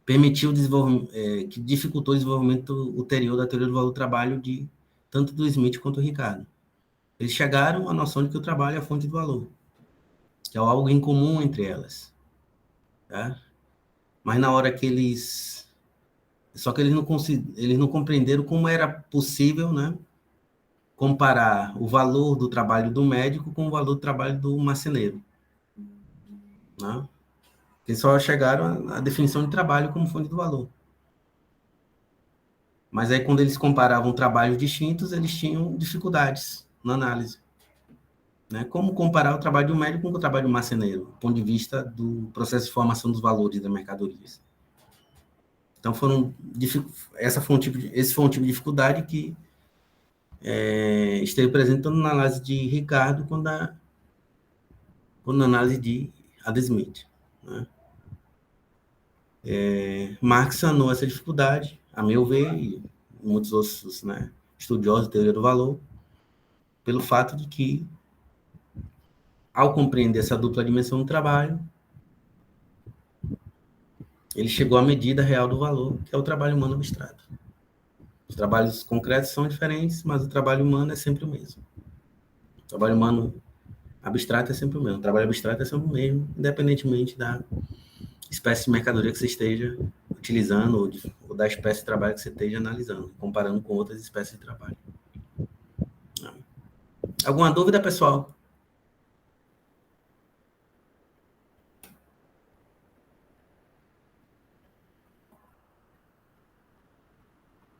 permitiu o desenvolvimento, que dificultou o desenvolvimento ulterior da teoria do valor do trabalho de tanto do Smith quanto do Ricardo. Eles chegaram à noção de que o trabalho é a fonte do valor, que é algo em comum entre elas. Tá? Mas na hora que eles... Só que eles não compreenderam como era possível, né, comparar o valor do trabalho do médico com o valor do trabalho do marceneiro. Né? Eles só chegaram à definição de trabalho como fonte do valor. Mas aí, quando eles comparavam trabalhos distintos, eles tinham dificuldades na análise. Né? Como comparar o trabalho do médico com o trabalho do marceneiro, do ponto de vista do processo de formação dos valores das mercadorias. Então, esse foi um tipo de dificuldade que esteve presente tanto na análise de Ricardo quanto na análise de Adam Smith. Né? Marx sanou essa dificuldade, a meu ver, e muitos outros, né, estudiosos de teoria do valor, pelo fato de que, ao compreender essa dupla dimensão do trabalho, ele chegou à medida real do valor, que é o trabalho humano abstrato. Os trabalhos concretos são diferentes, mas o trabalho humano é sempre o mesmo. O trabalho humano abstrato é sempre o mesmo. O trabalho abstrato é sempre o mesmo, independentemente da espécie de mercadoria que você esteja utilizando ou da espécie de trabalho que você esteja analisando, comparando com outras espécies de trabalho. Alguma dúvida, pessoal?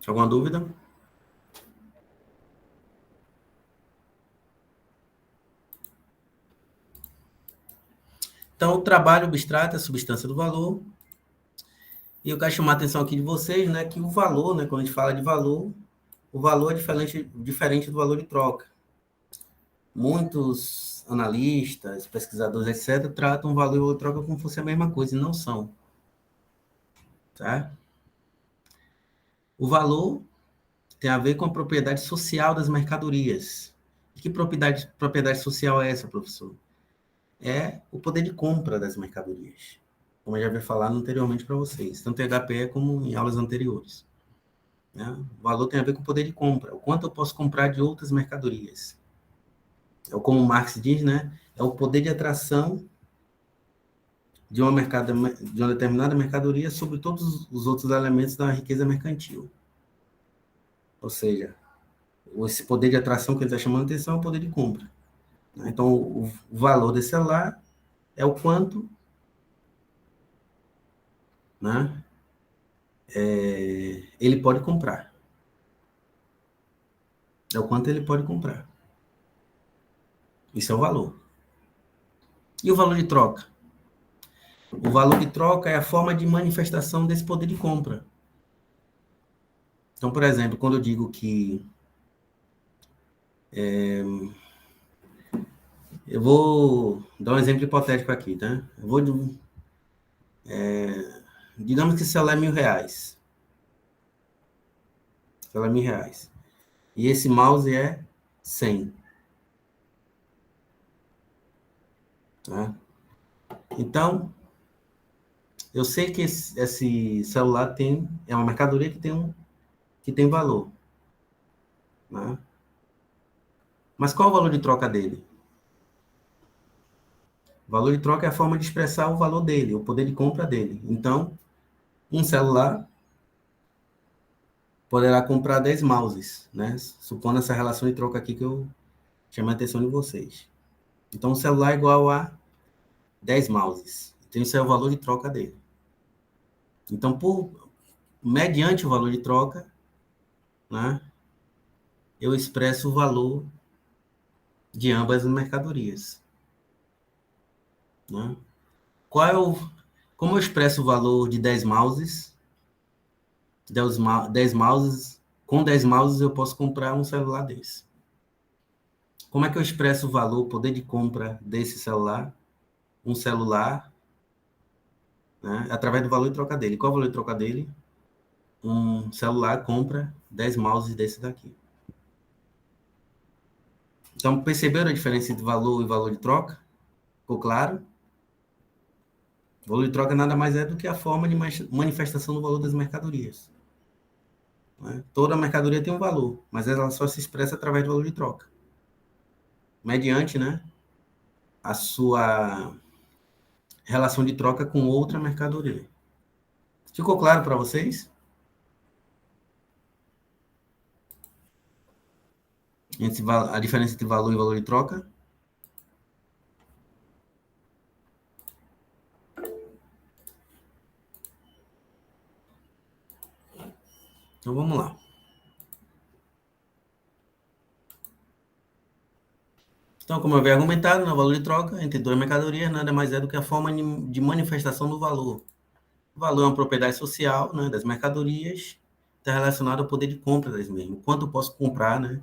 Alguma dúvida? Então, o trabalho abstrato é a substância do valor. E eu quero chamar a atenção aqui de vocês, né, que o valor, né, quando a gente fala de valor, o valor é diferente do valor de troca. Muitos analistas, pesquisadores, etc., tratam o valor e o valor de troca como se fosse a mesma coisa, e não são. Tá? O valor tem a ver com a propriedade social das mercadorias. Que propriedade social é essa, professor? É o poder de compra das mercadorias, como eu já havia falado anteriormente para vocês, tanto em HPE como em aulas anteriores. Né? O valor tem a ver com o poder de compra, o quanto eu posso comprar de outras mercadorias. É como o Marx diz, né? É o poder de atração de uma determinada mercadoria sobre todos os outros elementos da riqueza mercantil. Ou seja, esse poder de atração que ele está chamando a atenção é o poder de compra. Então, o valor desse celular é o quanto, né, ele pode comprar. É o quanto ele pode comprar. Isso é o valor. E o valor de troca? O valor de troca é a forma de manifestação desse poder de compra. Então, por exemplo, quando eu digo que eu vou dar um exemplo hipotético aqui, tá? Digamos que esse celular é R$ 1.000. Celular é R$ 1.000. E esse mouse é 100. Tá? Então, eu sei que esse celular é uma mercadoria que tem valor. Né? Mas qual é o valor de troca dele? O valor de troca é a forma de expressar o valor dele, o poder de compra dele. Então, um celular poderá comprar 10 mouses, né? Supondo essa relação de troca aqui que eu chamei a atenção de vocês. Então, um celular é igual a 10 mouses. Então, isso é o valor de troca dele. Então, mediante o valor de troca, né, eu expresso o valor de ambas as mercadorias. Né? Como eu expresso o valor de 10 mouses? 10 mouses, com 10 mouses eu posso comprar um celular desse. Como é que eu expresso o valor, o poder de compra desse celular? Um celular, né, através do valor de troca dele. Qual é o valor de troca dele? Um celular compra 10 mouses desse daqui. Então, perceberam a diferença entre valor e valor de troca? Ficou claro? O valor de troca nada mais é do que a forma de manifestação do valor das mercadorias. Né? Toda mercadoria tem um valor, mas ela só se expressa através do valor de troca. Mediante, né, a sua relação de troca com outra mercadoria. Ficou claro para vocês? A diferença entre valor e valor de troca? Então, vamos lá. Então, como eu havia argumentado, o valor de troca entre duas mercadorias nada mais é do que a forma de manifestação do valor. O valor é uma propriedade social, né, das mercadorias, está relacionado ao poder de compra das mesmas. Quanto eu posso comprar, né,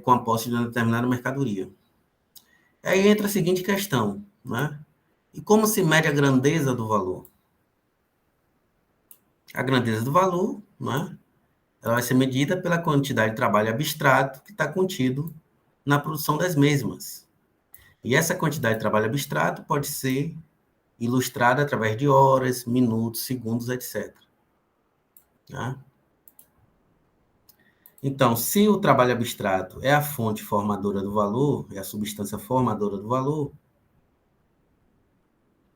com a posse de uma determinada mercadoria. Aí entra a seguinte questão, né? E como se mede a grandeza do valor? A grandeza do valor, né, ela vai ser medida pela quantidade de trabalho abstrato que está contido na produção das mesmas. E essa quantidade de trabalho abstrato pode ser ilustrada através de horas, minutos, segundos, etc. Tá? Então, se o trabalho abstrato é a fonte formadora do valor, é a substância formadora do valor,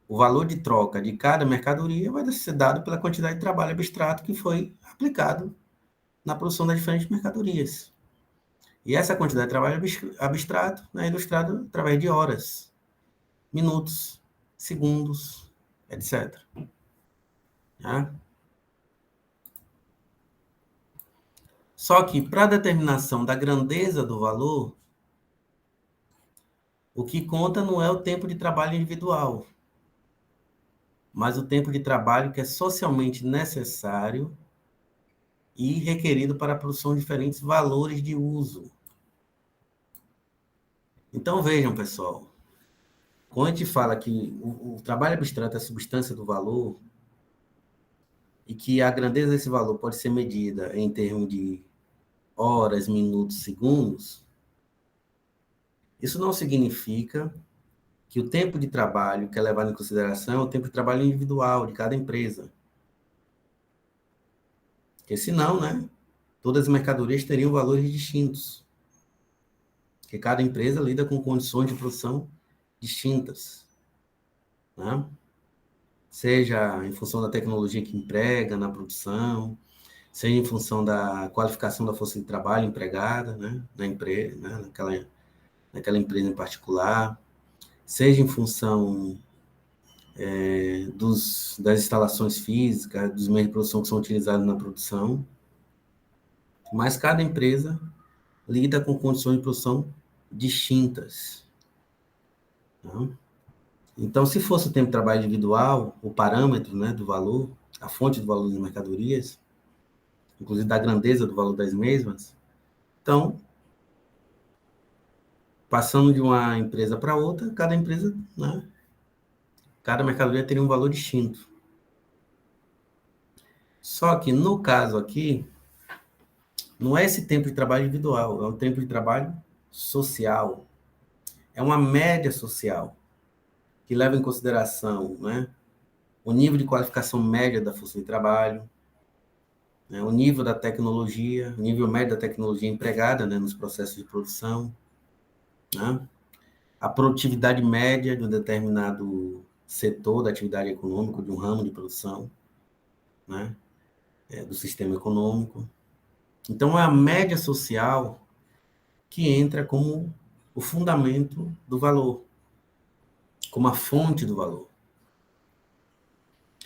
o valor de troca de cada mercadoria vai ser dado pela quantidade de trabalho abstrato que foi aplicado na produção das diferentes mercadorias. E essa quantidade de trabalho abstrato é ilustrada através de horas, minutos, segundos, etc. Tá? Só que, para a determinação da grandeza do valor, o que conta não é o tempo de trabalho individual, mas o tempo de trabalho que é socialmente necessário e requerido para a produção de diferentes valores de uso. Então, vejam, pessoal, quando a gente fala que o trabalho abstrato é a substância do valor e que a grandeza desse valor pode ser medida em termos de horas, minutos, segundos, isso não significa que o tempo de trabalho que é levado em consideração é o tempo de trabalho individual de cada empresa. Porque senão, né, todas as mercadorias teriam valores distintos. Porque cada empresa lida com condições de produção distintas, né? Seja em função da tecnologia que emprega na produção, seja em função da qualificação da força de trabalho empregada, né, na empresa, né, naquela empresa em particular, seja em função das instalações físicas, dos meios de produção que são utilizados na produção, mas cada empresa lida com condições de produção distintas. Tá? Então, se fosse o tempo de trabalho individual, o parâmetro, né, do valor, a fonte do valor das mercadorias, inclusive da grandeza do valor das mesmas, então, passando de uma empresa para outra, cada empresa, né, cada mercadoria teria um valor distinto. Só que, no caso aqui, não é esse tempo de trabalho individual, é um tempo de trabalho social. É uma média social que leva em consideração, né, o nível de qualificação média da força de trabalho, né, o nível da tecnologia, o nível médio da tecnologia empregada, né, nos processos de produção, né, a produtividade média de um determinado setor da atividade econômica, de um ramo de produção, né, do sistema econômico. Então, é a média social que entra como o fundamento do valor, como a fonte do valor.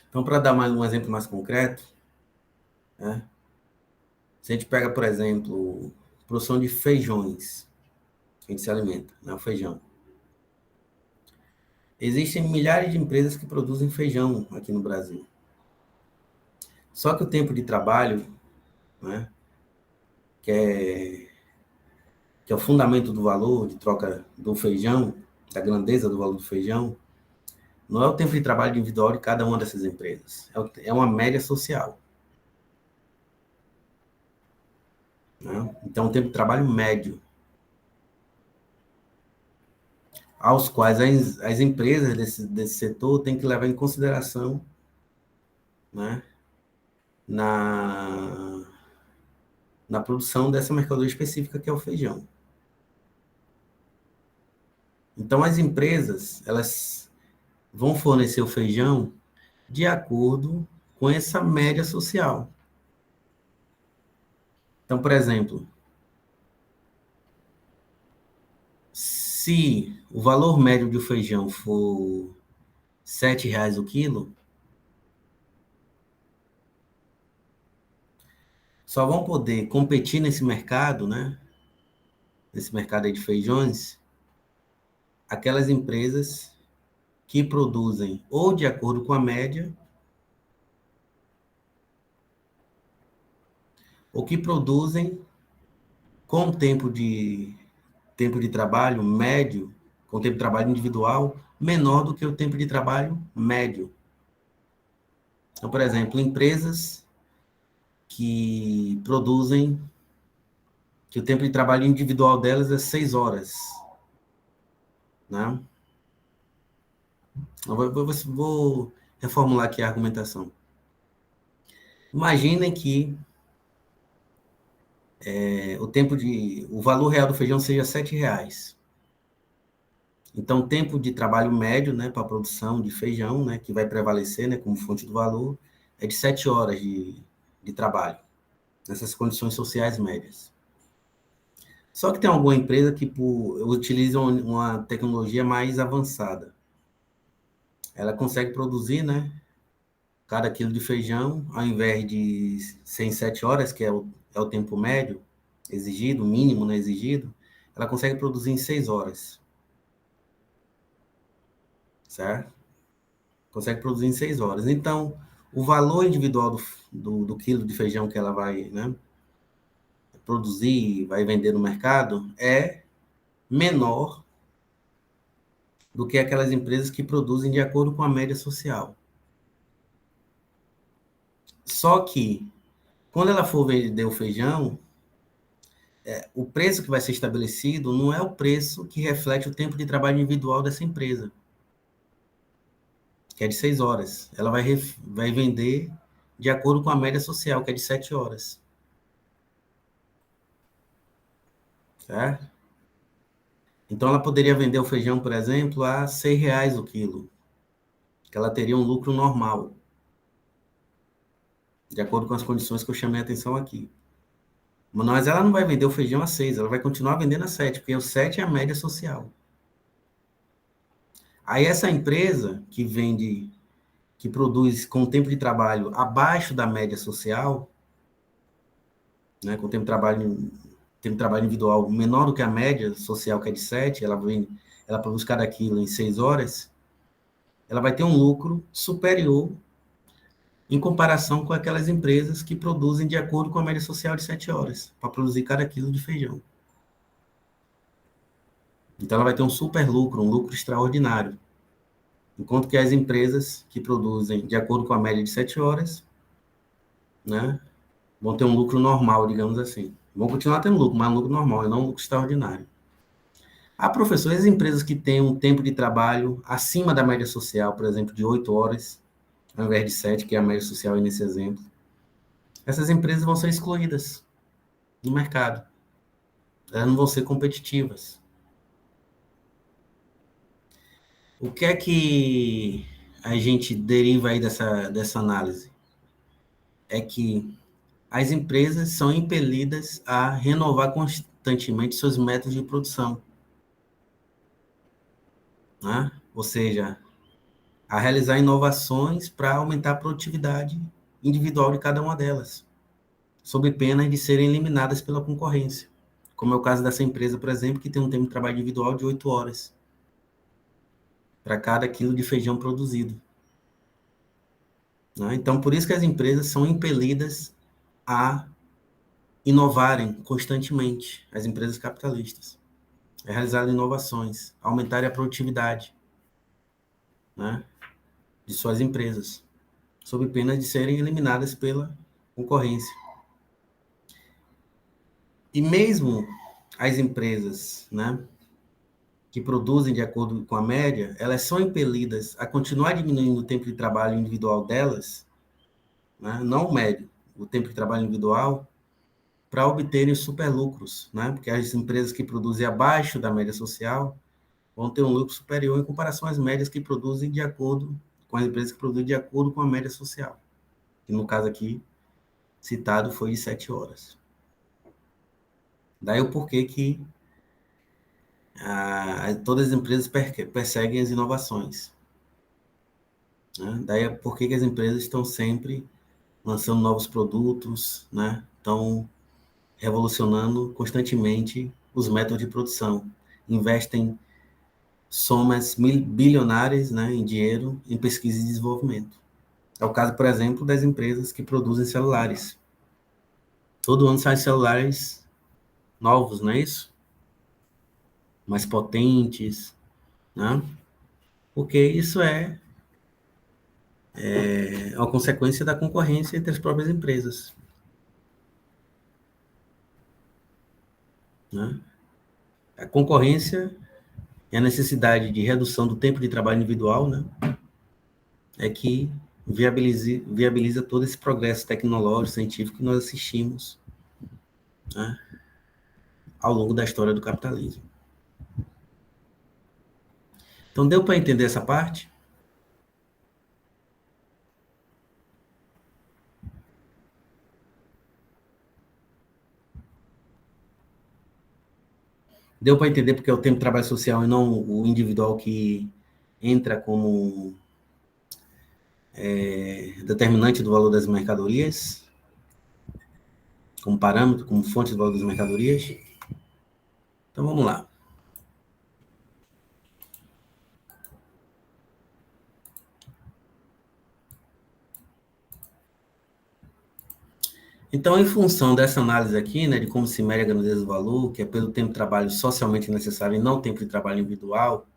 Então, para dar mais um exemplo mais concreto, né, se a gente pega, por exemplo, produção de feijões, que a gente se alimenta, né, o feijão. Existem milhares de empresas que produzem feijão aqui no Brasil. Só que o tempo de trabalho, né, que é o fundamento do valor de troca do feijão, da grandeza do valor do feijão, não é o tempo de trabalho individual de cada uma dessas empresas. É uma média social. Né? Então, o tempo de trabalho médio, aos quais as empresas desse setor têm que levar em consideração, né, na produção dessa mercadoria específica que é o feijão. Então, as empresas, elas vão fornecer o feijão de acordo com essa média social. Então, por exemplo, se o valor médio do feijão for R$ 7,00 o quilo, só vão poder competir nesse mercado, né? Nesse mercado aí de feijões, aquelas empresas que produzem ou de acordo com a média, ou que produzem com tempo de trabalho médio, com tempo de trabalho individual, menor do que o tempo de trabalho médio. Então, por exemplo, empresas que produzem, que o tempo de trabalho individual delas é 6 horas. Né? Vou reformular aqui a argumentação. Imaginem que o valor real do feijão seja R$ 7,00. Então, o tempo de trabalho médio, né, para a produção de feijão, né, que vai prevalecer, né, como fonte do valor, é de 7 horas de trabalho, nessas condições sociais médias. Só que tem alguma empresa que utiliza uma tecnologia mais avançada. Ela consegue produzir, né, cada quilo de feijão, ao invés de ser em 7 horas, que é o tempo médio exigido, o mínimo, né, exigido, ela consegue produzir em 6 horas, certo? Consegue produzir em 6 horas. Então, o valor individual do quilo de feijão que ela vai, né, produzir, vai vender no mercado, é menor do que aquelas empresas que produzem de acordo com a média social. Só que, quando ela for vender o feijão, o preço que vai ser estabelecido não é o preço que reflete o tempo de trabalho individual dessa empresa, que é de 6 horas. Ela vai vender de acordo com a média social, que é de 7 horas. Certo? Então, ela poderia vender o feijão, por exemplo, a R$ 6 o quilo, que ela teria um lucro normal, de acordo com as condições que eu chamei a atenção aqui. Mas ela não vai vender o feijão a 6, ela vai continuar vendendo a 7, porque o 7 é a média social. Aí essa empresa que vende, que produz com tempo de trabalho abaixo da média social, né, com tempo de trabalho individual menor do que a média social, que é de 7, ela produz cada quilo em 6 horas, ela vai ter um lucro superior em comparação com aquelas empresas que produzem de acordo com a média social de 7 horas, para produzir cada quilo de feijão. Então ela vai ter um super lucro, um lucro extraordinário. Enquanto que as empresas que produzem de acordo com a média de 7 horas, né, vão ter um lucro normal, digamos assim. Vão continuar tendo lucro, mas um lucro normal, e não um lucro extraordinário. Ah, professor, as empresas que têm um tempo de trabalho acima da média social, por exemplo, de 8 horas, ao invés de 7, que é a média social nesse exemplo, essas empresas vão ser excluídas do mercado. Elas não vão ser competitivas. O que é que a gente deriva aí dessa análise? É que as empresas são impelidas a renovar constantemente seus métodos de produção, né? Ou seja, a realizar inovações para aumentar a produtividade individual de cada uma delas, sob pena de serem eliminadas pela concorrência, como é o caso dessa empresa, por exemplo, que tem um tempo de trabalho individual de 8 horas para cada quilo de feijão produzido, né? Então, por isso que as empresas são impelidas a inovarem constantemente, as empresas capitalistas, realizar inovações, aumentar a produtividade, né, de suas empresas, sob pena de serem eliminadas pela concorrência. E mesmo as empresas, né, que produzem de acordo com a média, elas são impelidas a continuar diminuindo o tempo de trabalho individual delas, né, não o médio, o tempo de trabalho individual, para obterem superlucros, né, porque as empresas que produzem abaixo da média social vão ter um lucro superior em comparação às médias que produzem de acordo com as empresas que produzem de acordo com a média social, que no caso aqui citado foi de 7 horas. Daí o porquê que todas as empresas perseguem as inovações, né? Daí o porquê que as empresas estão sempre lançando novos produtos, né? Estão revolucionando constantemente os métodos de produção, investem somas bilionárias, né, em dinheiro em pesquisa e desenvolvimento. É o caso, por exemplo, das empresas que produzem celulares. Todo ano saem celulares novos, não é isso? Mais potentes, né? Porque isso é uma consequência da concorrência entre as próprias empresas, né? A concorrência e a necessidade de redução do tempo de trabalho individual, né, é que viabiliza todo esse progresso tecnológico, científico que nós assistimos, né, ao longo da história do capitalismo. Então, deu para entender essa parte? Deu para entender porque é o tempo de trabalho social e não o individual que entra como determinante do valor das mercadorias, como parâmetro, como fonte do valor das mercadorias. Então, vamos lá. Então, em função dessa análise aqui, né, de como se mede a grandeza do valor, que é pelo tempo de trabalho socialmente necessário e não tempo de trabalho individual,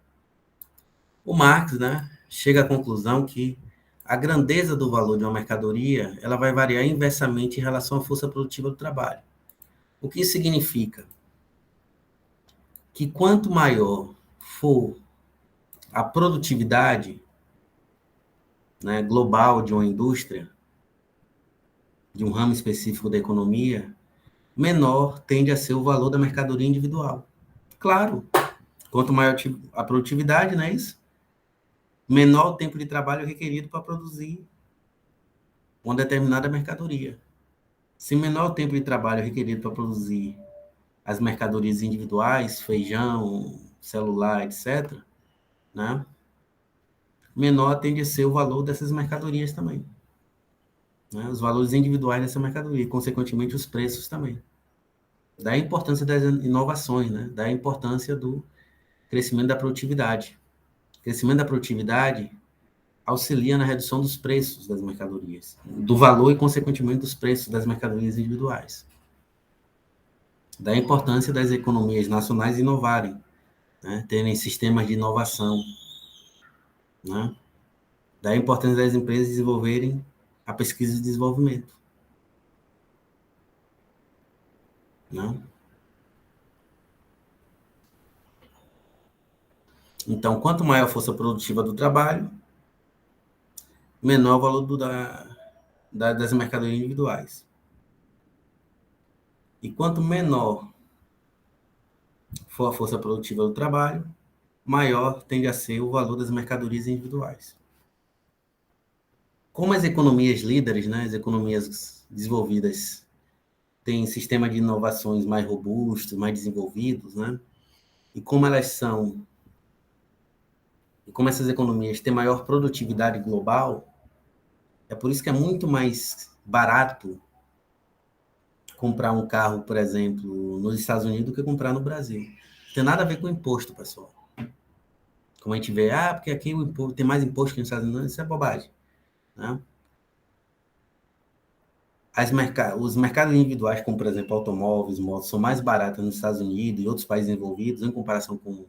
o Marx, né, chega à conclusão que a grandeza do valor de uma mercadoria, ela vai variar inversamente em relação à força produtiva do trabalho. O que isso significa? Que quanto maior for a produtividade, né, global de uma indústria, de um ramo específico da economia, menor tende a ser o valor da mercadoria individual. Claro, quanto maior a produtividade, não é isso? Menor o tempo de trabalho requerido para produzir uma determinada mercadoria. Se menor o tempo de trabalho requerido para produzir as mercadorias individuais, feijão, celular, etc., né? Menor tende a ser o valor dessas mercadorias também. Né? Os valores individuais dessa mercadoria, e, consequentemente, os preços também. Daí a importância das inovações, né? Daí a importância do crescimento da produtividade. O crescimento da produtividade auxilia na redução dos preços das mercadorias, do valor e, consequentemente, dos preços das mercadorias individuais. Da importância das economias nacionais inovarem, né? Terem sistemas de inovação, né? Da importância das empresas desenvolverem a pesquisa e desenvolvimento, né? Então, quanto maior a força produtiva do trabalho, menor o valor das mercadorias individuais. E quanto menor for a força produtiva do trabalho, maior tende a ser o valor das mercadorias individuais. Como as economias líderes, né, as economias desenvolvidas, têm sistemas de inovações mais robustos, mais desenvolvidos, né, e como elas são, e como essas economias têm maior produtividade global, é por isso que é muito mais barato comprar um carro, por exemplo, nos Estados Unidos do que comprar no Brasil. Não tem nada a ver com imposto, pessoal. Como a gente vê, porque aqui o imposto, tem mais imposto que nos Estados Unidos, isso é bobagem. Né? Os mercados individuais, como por exemplo automóveis, motos, são mais baratos nos Estados Unidos e outros países envolvidos, em comparação com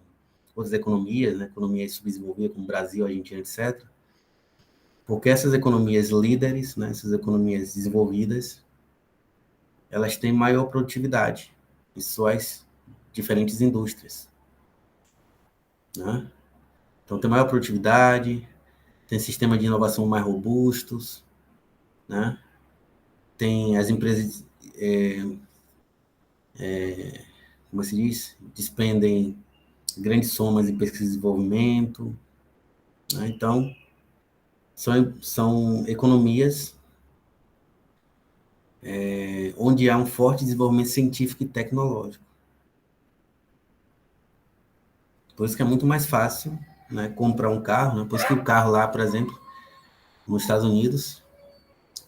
outras economias, né? Economias subdesenvolvidas como Brasil, Argentina, etc. Porque essas economias líderes, né? Essas economias desenvolvidas, elas têm maior produtividade em suas diferentes indústrias. Né? Então, tem maior produtividade, tem sistemas de inovação mais robustos, né? Tem as empresas, como se diz, despendem grandes somas em pesquisa e desenvolvimento. Né? Então, são economias onde há um forte desenvolvimento científico e tecnológico. Por isso que é muito mais fácil, né, comprar um carro, né? Por isso que o carro lá, por exemplo, nos Estados Unidos,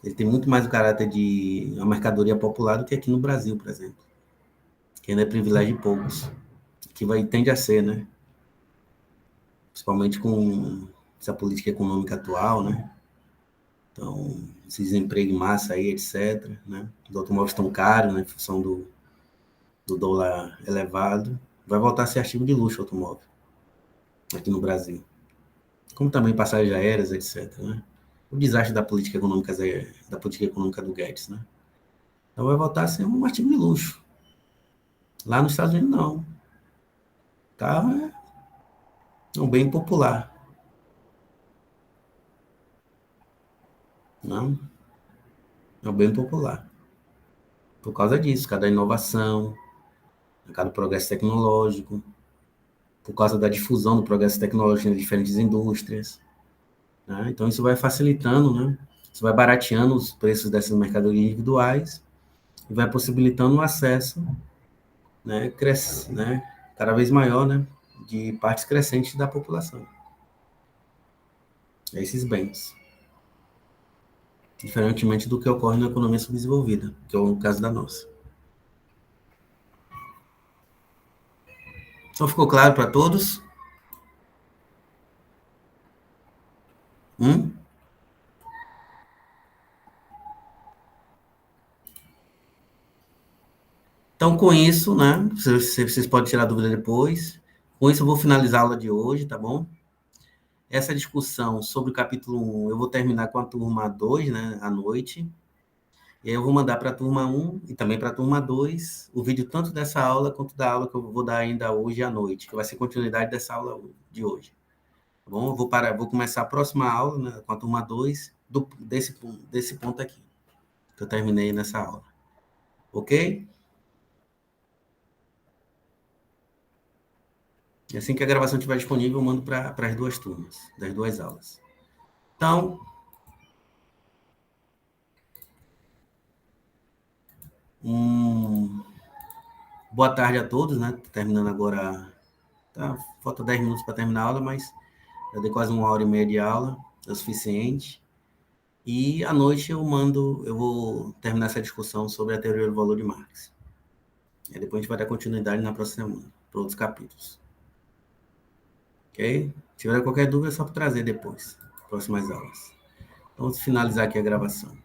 ele tem muito mais o caráter de uma mercadoria popular do que aqui no Brasil, por exemplo, que ainda é privilégio de poucos, que tende a ser, né? Principalmente com essa política econômica atual, né? Então, esse desemprego em massa aí, etc. Né? Os automóveis estão caros, né? Em função do dólar elevado. Vai voltar a ser artigo de luxo o automóvel aqui no Brasil. Como também passagens aéreas, etc. Né? O desastre da política econômica do Guedes, né? Então vai voltar a ser um artigo de luxo. Lá nos Estados Unidos, não. Carro é um bem popular. Não? É um bem popular. Por causa disso, cada inovação, cada progresso tecnológico, por causa da difusão do progresso tecnológico nas diferentes indústrias. Né? Então, isso vai facilitando, né? Isso vai barateando os preços dessas mercadorias individuais e vai possibilitando o acesso, né? cada vez maior, né, de partes crescentes da população. Esses bens. Diferentemente do que ocorre na economia subdesenvolvida, que é o caso da nossa. Então, ficou claro para todos? Então, com isso, né, vocês podem tirar dúvida depois. Com isso, eu vou finalizar a aula de hoje, tá bom? Essa discussão sobre o capítulo 1, eu vou terminar com a turma 2, né, à noite. E aí eu vou mandar para a turma 1 e também para a turma 2 o vídeo tanto dessa aula quanto da aula que eu vou dar ainda hoje à noite, que vai ser continuidade dessa aula de hoje. Tá bom? Vou começar a próxima aula, né, com a turma 2 desse ponto aqui, que eu terminei nessa aula. Ok? E assim que a gravação estiver disponível, eu mando para as duas turmas, das duas aulas. Então, boa tarde a todos, né? Tô terminando agora, tá, falta 10 minutos para terminar a aula, mas já dei quase 1h30 de aula, é o suficiente. E à noite eu vou terminar essa discussão sobre a teoria do valor de Marx. E depois a gente vai dar continuidade na próxima semana, para outros capítulos. Ok? Se tiver qualquer dúvida, é só para trazer depois, próximas aulas. Então, vamos finalizar aqui a gravação.